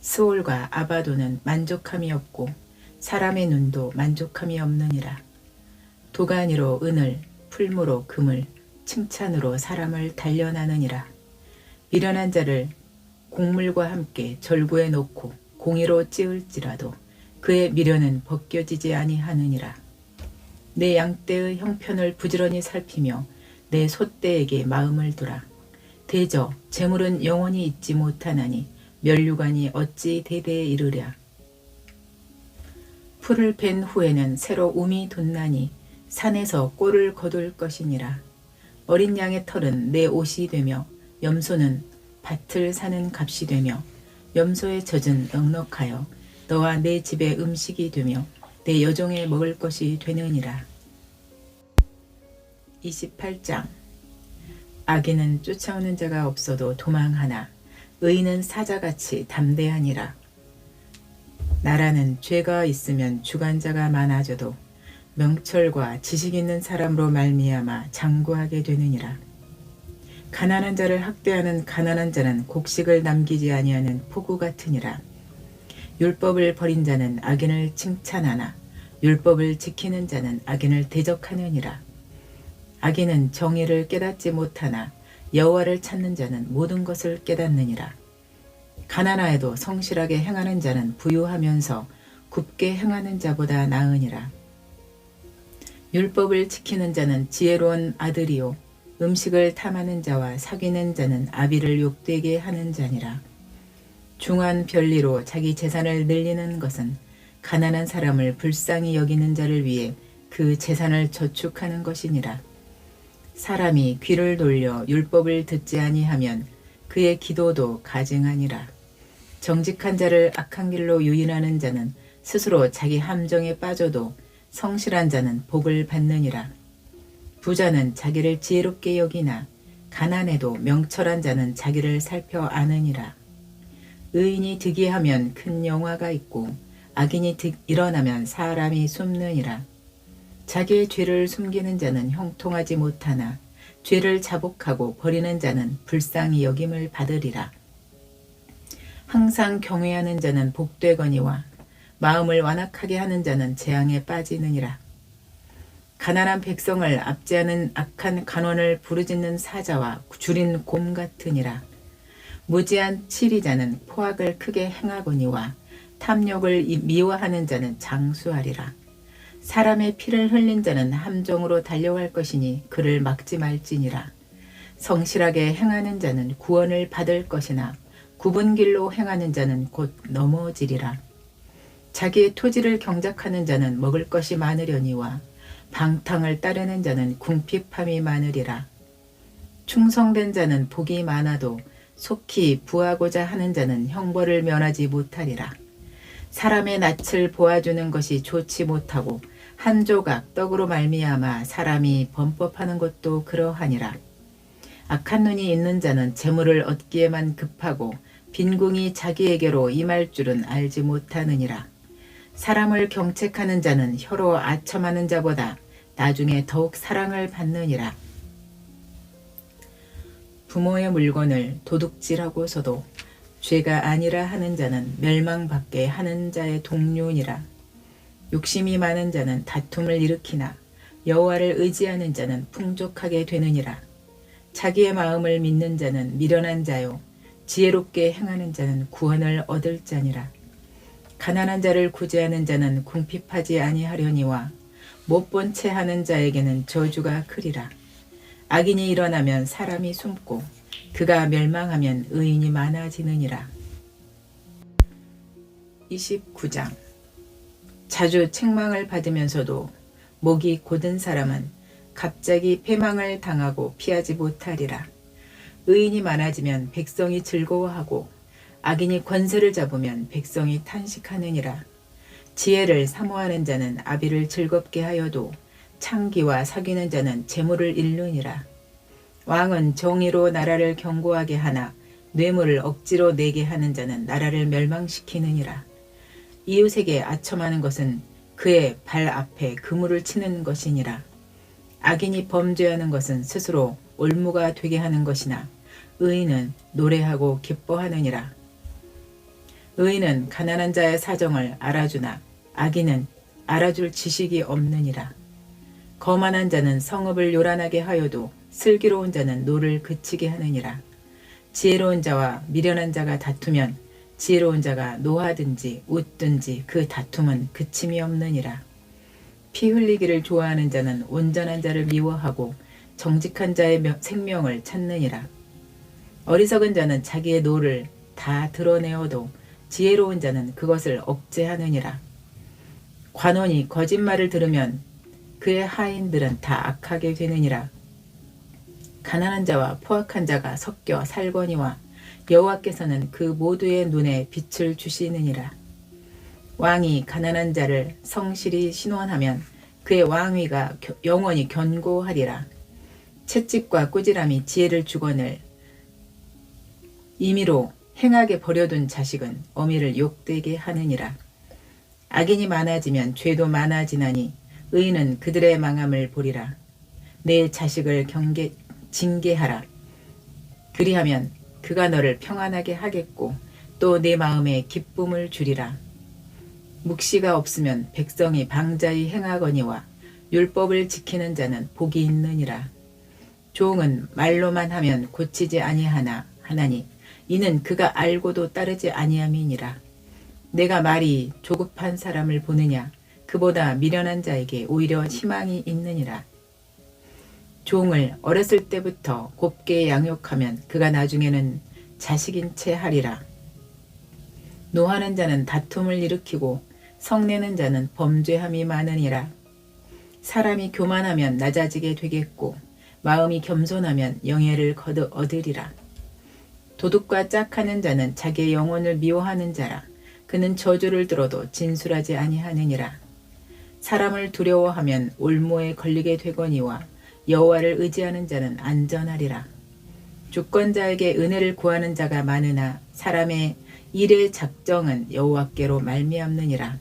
Speaker 1: 스올과 아바도는 만족함이 없고 사람의 눈도 만족함이 없느니라. 도가니로 은을, 풀무로 금을, 칭찬으로 사람을 단련하느니라. 미련한 자를 곡물과 함께 절구에 놓고 공의로 찌을지라도 그의 미련은 벗겨지지 아니하느니라. 내 양떼의 형편을 부지런히 살피며 내 소떼에게 마음을 두라. 대저 재물은 영원히 있지 못하나니 면류관이 어찌 대대에 이르랴. 풀을 벤 후에는 새로 움이 돋나니 산에서 꼴을 거둘 것이니라. 어린 양의 털은 내 옷이 되며 염소는 밭을 사는 값이 되며 염소의 젖은 넉넉하여 너와 내 집의 음식이 되며 내 여종의 먹을 것이 되느니라. 28장. 악인은 쫓아오는 자가 없어도 도망하나 의인은 사자같이 담대하니라. 나라는 죄가 있으면 주관자가 많아져도 명철과 지식 있는 사람으로 말미암아 장구하게 되느니라. 가난한 자를 학대하는 가난한 자는 곡식을 남기지 아니하는 폭우 같으니라. 율법을 버린 자는 악인을 칭찬하나 율법을 지키는 자는 악인을 대적하느니라. 악인은 정의를 깨닫지 못하나 여호와를 찾는 자는 모든 것을 깨닫느니라. 가난하여도 성실하게 행하는 자는 부유하면서 굽게 행하는 자보다 나으니라. 율법을 지키는 자는 지혜로운 아들이요 음식을 탐하는 자와 사귀는 자는 아비를 욕되게 하는 자니라. 중한 별리로 자기 재산을 늘리는 것은 가난한 사람을 불쌍히 여기는 자를 위해 그 재산을 저축하는 것이니라. 사람이 귀를 돌려 율법을 듣지 아니하면 그의 기도도 가증하니라. 정직한 자를 악한 길로 유인하는 자는 스스로 자기 함정에 빠져도 성실한 자는 복을 받느니라. 부자는 자기를 지혜롭게 여기나 가난해도 명철한 자는 자기를 살펴 아느니라. 의인이 득이하면 큰 영화가 있고 악인이 일어나면 사람이 숨느니라. 자기의 죄를 숨기는 자는 형통하지 못하나 죄를 자복하고 버리는 자는 불쌍히 여김을 받으리라. 항상 경외하는 자는 복되거니와 마음을 완악하게 하는 자는 재앙에 빠지느니라. 가난한 백성을 압제하는 악한 간원을 부르짖는 사자와 줄인 곰 같으니라. 무지한 치리자는 포악을 크게 행하거니와 탐욕을 미워하는 자는 장수하리라. 사람의 피를 흘린 자는 함정으로 달려갈 것이니 그를 막지 말지니라. 성실하게 행하는 자는 구원을 받을 것이나 굽은 길로 행하는 자는 곧 넘어지리라. 자기의 토지를 경작하는 자는 먹을 것이 많으려니와 방탕을 따르는 자는 궁핍함이 많으리라. 충성된 자는 복이 많아도 속히 부하고자 하는 자는 형벌을 면하지 못하리라. 사람의 낯을 보아주는 것이 좋지 못하고 한 조각 떡으로 말미암아 사람이 범법하는 것도 그러하니라. 악한 눈이 있는 자는 재물을 얻기에만 급하고 빈궁이 자기에게로 임할 줄은 알지 못하느니라. 사람을 경책하는 자는 혀로 아첨하는 자보다 나중에 더욱 사랑을 받느니라. 부모의 물건을 도둑질하고서도 죄가 아니라 하는 자는 멸망받게 하는 자의 동료니라. 욕심이 많은 자는 다툼을 일으키나 여호와를 의지하는 자는 풍족하게 되느니라. 자기의 마음을 믿는 자는 미련한 자요 지혜롭게 행하는 자는 구원을 얻을 자니라. 가난한 자를 구제하는 자는 궁핍하지 아니하려니와 못 본 채 하는 자에게는 저주가 크리라. 악인이 일어나면 사람이 숨고 그가 멸망하면 의인이 많아지느니라. 29장. 자주 책망을 받으면서도 목이 곧은 사람은 갑자기 패망을 당하고 피하지 못하리라. 의인이 많아지면 백성이 즐거워하고 악인이 권세를 잡으면 백성이 탄식하느니라. 지혜를 사모하는 자는 아비를 즐겁게 하여도 창기와 사귀는 자는 재물을 잃느니라. 왕은 정의로 나라를 견고하게 하나 뇌물을 억지로 내게 하는 자는 나라를 멸망시키느니라. 이웃에게 아첨하는 것은 그의 발 앞에 그물을 치는 것이니라. 악인이 범죄하는 것은 스스로 올무가 되게 하는 것이나 의인은 노래하고 기뻐하느니라. 의인은 가난한 자의 사정을 알아주나 악인은 알아줄 지식이 없느니라. 거만한 자는 성읍을 요란하게 하여도 슬기로운 자는 노를 그치게 하느니라. 지혜로운 자와 미련한 자가 다투면 지혜로운 자가 노하든지 웃든지 그 다툼은 그침이 없느니라. 피 흘리기를 좋아하는 자는 온전한 자를 미워하고 정직한 자의 생명을 찾느니라. 어리석은 자는 자기의 노를 다 드러내어도 지혜로운 자는 그것을 억제하느니라. 관원이 거짓말을 들으면 그의 하인들은 다 악하게 되느니라. 가난한 자와 포악한 자가 섞여 살거니와 여호와께서는 그 모두의 눈에 빛을 주시느니라. 왕이 가난한 자를 성실히 신원하면 그의 왕위가 영원히 견고하리라. 채찍과 꾸지람이 지혜를 주거늘 임의로 행하게 버려둔 자식은 어미를 욕되게 하느니라. 악인이 많아지면 죄도 많아지나니 의인은 그들의 망함을 보리라. 내 자식을 징계하라. 그리하면 그가 너를 평안하게 하겠고 또 내 마음에 기쁨을 주리라. 묵시가 없으면 백성이 방자히 행하거니와 율법을 지키는 자는 복이 있느니라. 종은 말로만 하면 고치지 아니하나 하나니 이는 그가 알고도 따르지 아니함이니라. 내가 말이 조급한 사람을 보느냐 그보다 미련한 자에게 오히려 희망이 있느니라. 종을 어렸을 때부터 곱게 양육하면 그가 나중에는 자식인 채 하리라. 노하는 자는 다툼을 일으키고 성내는 자는 범죄함이 많으니라. 사람이 교만하면 낮아지게 되겠고 마음이 겸손하면 영예를 거듭 얻으리라. 도둑과 짝하는 자는 자기의 영혼을 미워하는 자라. 그는 저주를 들어도 진술하지 아니하느니라. 사람을 두려워하면 올무에 걸리게 되거니와 여호와를 의지하는 자는 안전하리라. 주권자에게 은혜를 구하는 자가 많으나 사람의 일의 작정은 여호와께로 말미암느니라.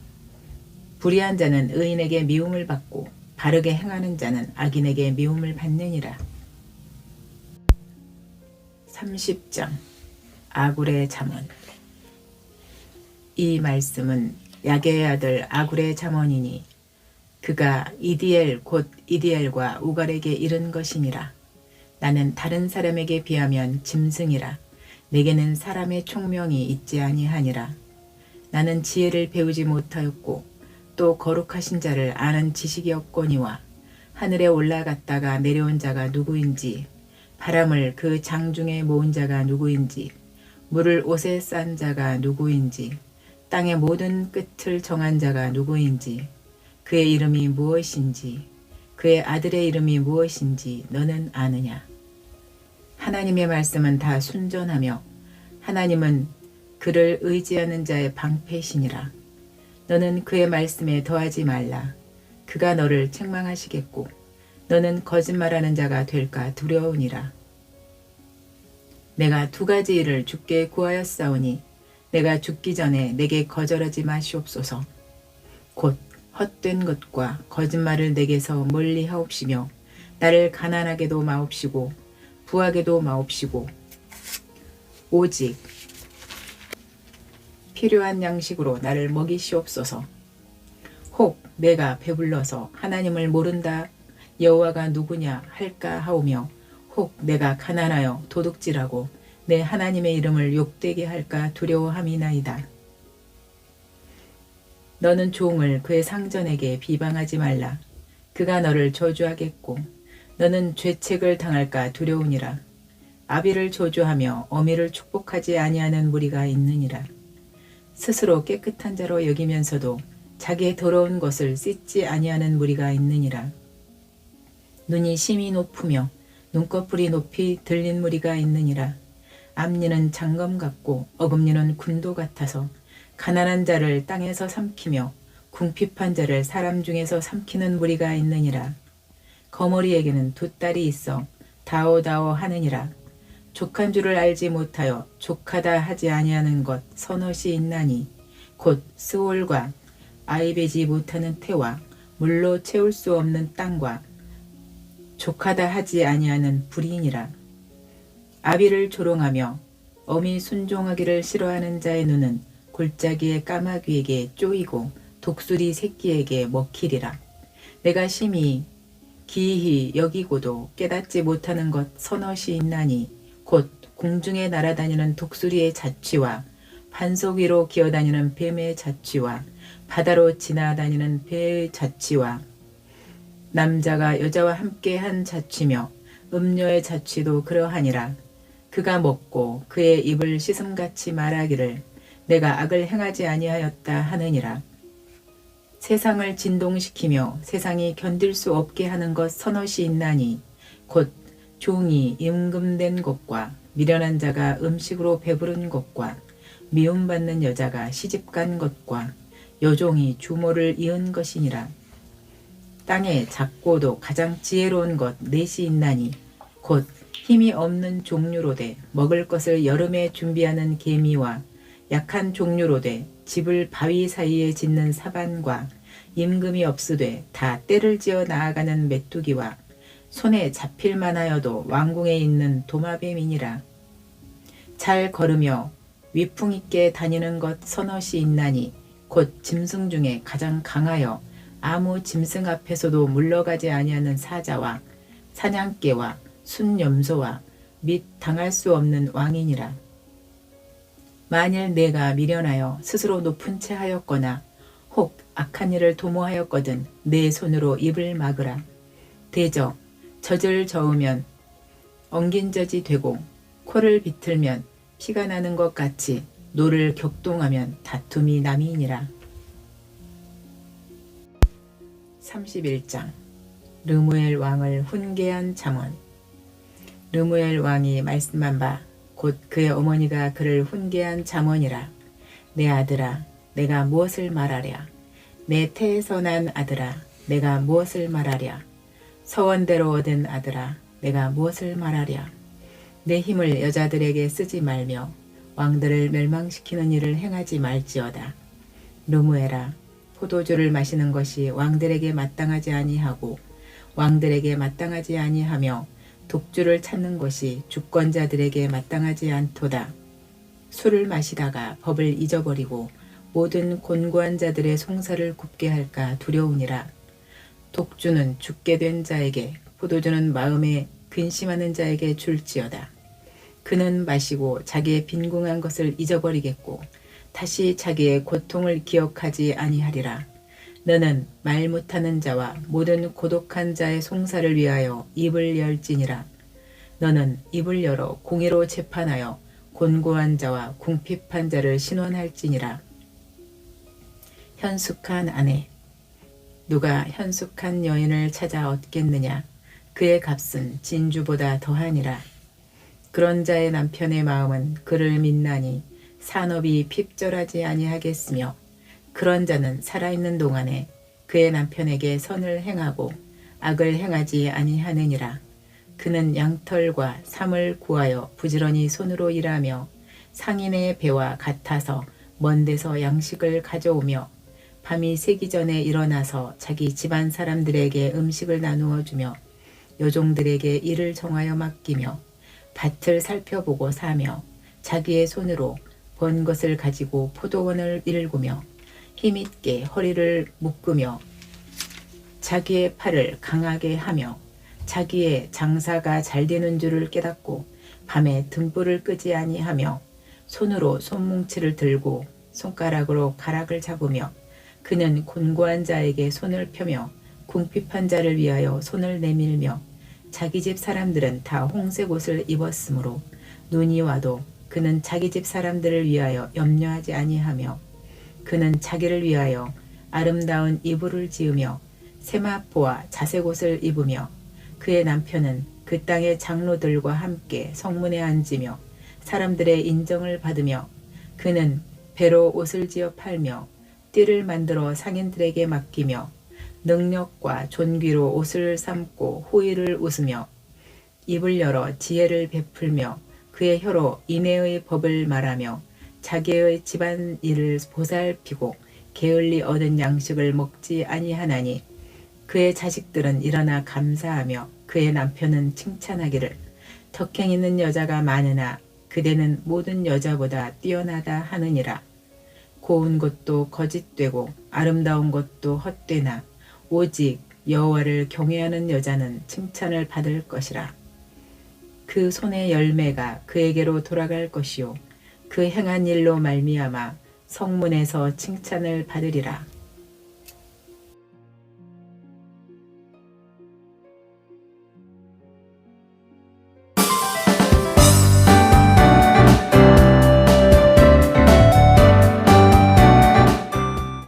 Speaker 1: 불의한 자는 의인에게 미움을 받고 바르게 행하는 자는 악인에게 미움을 받느니라. 30장 아굴의 잠언. 이 말씀은 야게의 아들 아굴의 잠언이니 그가 이디엘 곧 이디엘과 우갈에게 이른 것이니라. 나는 다른 사람에게 비하면 짐승이라. 내게는 사람의 총명이 있지 아니하니라. 나는 지혜를 배우지 못하였고 또 거룩하신 자를 아는 지식이 없거니와 하늘에 올라갔다가 내려온 자가 누구인지 바람을 그 장중에 모은 자가 누구인지 물을 옷에 싼 자가 누구인지 땅의 모든 끝을 정한 자가 누구인지 그의 이름이 무엇인지 그의 아들의 이름이 무엇인지 너는 아느냐. 하나님의 말씀은 다 순전하며 하나님은 그를 의지하는 자의 방패시니라. 너는 그의 말씀에 더하지 말라. 그가 너를 책망하시겠고 너는 거짓말하는 자가 될까 두려우니라. 내가 두 가지 일을 주께 구하였사오니 내가 죽기 전에 내게 거절하지 마시옵소서. 곧 헛된 것과 거짓말을 내게서 멀리 하옵시며 나를 가난하게도 마옵시고 부하게도 마옵시고 오직 필요한 양식으로 나를 먹이시옵소서. 혹 내가 배불러서 하나님을 모른다 여호와가 누구냐 할까 하오며 혹 내가 가난하여 도둑질하고 내 하나님의 이름을 욕되게 할까 두려워함이나이다. 너는 종을 그의 상전에게 비방하지 말라. 그가 너를 저주하겠고 너는 죄책을 당할까 두려우니라. 아비를 저주하며 어미를 축복하지 아니하는 무리가 있느니라. 스스로 깨끗한 자로 여기면서도 자기의 더러운 것을 씻지 아니하는 무리가 있느니라. 눈이 심히 높으며 눈꺼풀이 높이 들린 무리가 있느니라. 앞니는 장검 같고 어금니는 군도 같아서 가난한 자를 땅에서 삼키며 궁핍한 자를 사람 중에서 삼키는 무리가 있느니라. 거머리에게는 두 딸이 있어 다오다오 하느니라. 족한 줄을 알지 못하여 족하다 하지 아니하는 것 서넛이 있나니 곧 스올과 아이배지 못하는 태와 물로 채울 수 없는 땅과 족하다 하지 아니하는 불이니라. 아비를 조롱하며 어미 순종하기를 싫어하는 자의 눈은 골짜기의 까마귀에게 쪼이고 독수리 새끼에게 먹히리라. 내가 심히 기이히 여기고도 깨닫지 못하는 것 서넛이 있나니 곧 공중에 날아다니는 독수리의 자취와 반석 위로 기어다니는 뱀의 자취와 바다로 지나다니는 배의 자취와 남자가 여자와 함께 한 자취며 음녀의 자취도 그러하니라. 그가 먹고 그의 입을 씻음같이 말하기를 내가 악을 행하지 아니하였다 하느니라. 세상을 진동시키며 세상이 견딜 수 없게 하는 것 서넛이 있나니 곧 종이 임금된 것과 미련한 자가 음식으로 배부른 것과 미움받는 여자가 시집간 것과 여종이 주모를 이은 것이니라. 땅에 작고도 가장 지혜로운 것 넷이 있나니 곧 힘이 없는 종류로되 먹을 것을 여름에 준비하는 개미와 약한 종류로되 집을 바위 사이에 짓는 사반과 임금이 없으되 다 때를 지어 나아가는 메뚜기와 손에 잡힐 만하여도 왕궁에 있는 도마뱀이니라. 잘 걸으며 위풍 있게 다니는 것 서너시 있나니 곧 짐승 중에 가장 강하여 아무 짐승 앞에서도 물러가지 아니하는 사자와 사냥개와 순염소와 및 당할 수 없는 왕이니라. 만일 내가 미련하여 스스로 높은 채 하였거나 혹 악한 일을 도모하였거든 내 손으로 입을 막으라. 대저 젖을 저으면 엉긴 젖이 되고 코를 비틀면 피가 나는 것 같이 노를 격동하면 다툼이 남이니라. 31장 르무엘 왕을 훈계한 잠언. 르무엘 왕이 말씀한 바 곧 그의 어머니가 그를 훈계한 잠언이라. 내 아들아 내가 무엇을 말하랴. 내 태에서 난 아들아 내가 무엇을 말하랴. 서원대로 얻은 아들아 내가 무엇을 말하랴. 내 힘을 여자들에게 쓰지 말며 왕들을 멸망시키는 일을 행하지 말지어다. 르무엘아 포도주를 마시는 것이 왕들에게 마땅하지 아니하고 왕들에게 마땅하지 아니하며 독주를 찾는 것이 주권자들에게 마땅하지 않도다. 술을 마시다가 법을 잊어버리고 모든 곤고한 자들의 송사를 굽게 할까 두려우니라. 독주는 죽게 된 자에게 포도주는 마음에 근심하는 자에게 줄지어다. 그는 마시고 자기의 빈궁한 것을 잊어버리겠고 다시 자기의 고통을 기억하지 아니하리라. 너는 말 못하는 자와 모든 고독한 자의 송사를 위하여 입을 열지니라. 너는 입을 열어 공의로 재판하여 곤고한 자와 궁핍한 자를 신원할지니라. 현숙한 아내. 누가 현숙한 여인을 찾아 얻겠느냐. 그의 값은 진주보다 더하니라. 그런 자의 남편의 마음은 그를 믿나니 산업이 핍절하지 아니하겠으며 그런 자는 살아있는 동안에 그의 남편에게 선을 행하고 악을 행하지 아니하느니라. 그는 양털과 삼을 구하여 부지런히 손으로 일하며 상인의 배와 같아서 먼 데서 양식을 가져오며 밤이 새기 전에 일어나서 자기 집안 사람들에게 음식을 나누어 주며 여종들에게 일을 정하여 맡기며 밭을 살펴보고 사며 자기의 손으로 번 것을 가지고 포도원을 일구며 힘있게 허리를 묶으며 자기의 팔을 강하게 하며 자기의 장사가 잘 되는 줄을 깨닫고 밤에 등불을 끄지 아니하며 손으로 손뭉치를 들고 손가락으로 가락을 잡으며 그는 곤고한 자에게 손을 펴며 궁핍한 자를 위하여 손을 내밀며 자기 집 사람들은 다 홍색 옷을 입었으므로 눈이 와도 그는 자기 집 사람들을 위하여 염려하지 아니하며 그는 자기를 위하여 아름다운 이불을 지으며 세마포와 자색 옷을 입으며 그의 남편은 그 땅의 장로들과 함께 성문에 앉으며 사람들의 인정을 받으며 그는 배로 옷을 지어 팔며 띠를 만들어 상인들에게 맡기며 능력과 존귀로 옷을 삼고 호의를 웃으며 입을 열어 지혜를 베풀며 그의 혀로 인애의 법을 말하며 자기의 집안 일을 보살피고 게을리 얻은 양식을 먹지 아니하나니 그의 자식들은 일어나 감사하며 그의 남편은 칭찬하기를 덕행 있는 여자가 많으나 그대는 모든 여자보다 뛰어나다 하느니라. 고운 것도 거짓되고 아름다운 것도 헛되나 오직 여호와를 경외하는 여자는 칭찬을 받을 것이라. 그 손의 열매가 그에게로 돌아갈 것이요 그 행한 일로 말미암아 성문에서 칭찬을 받으리라.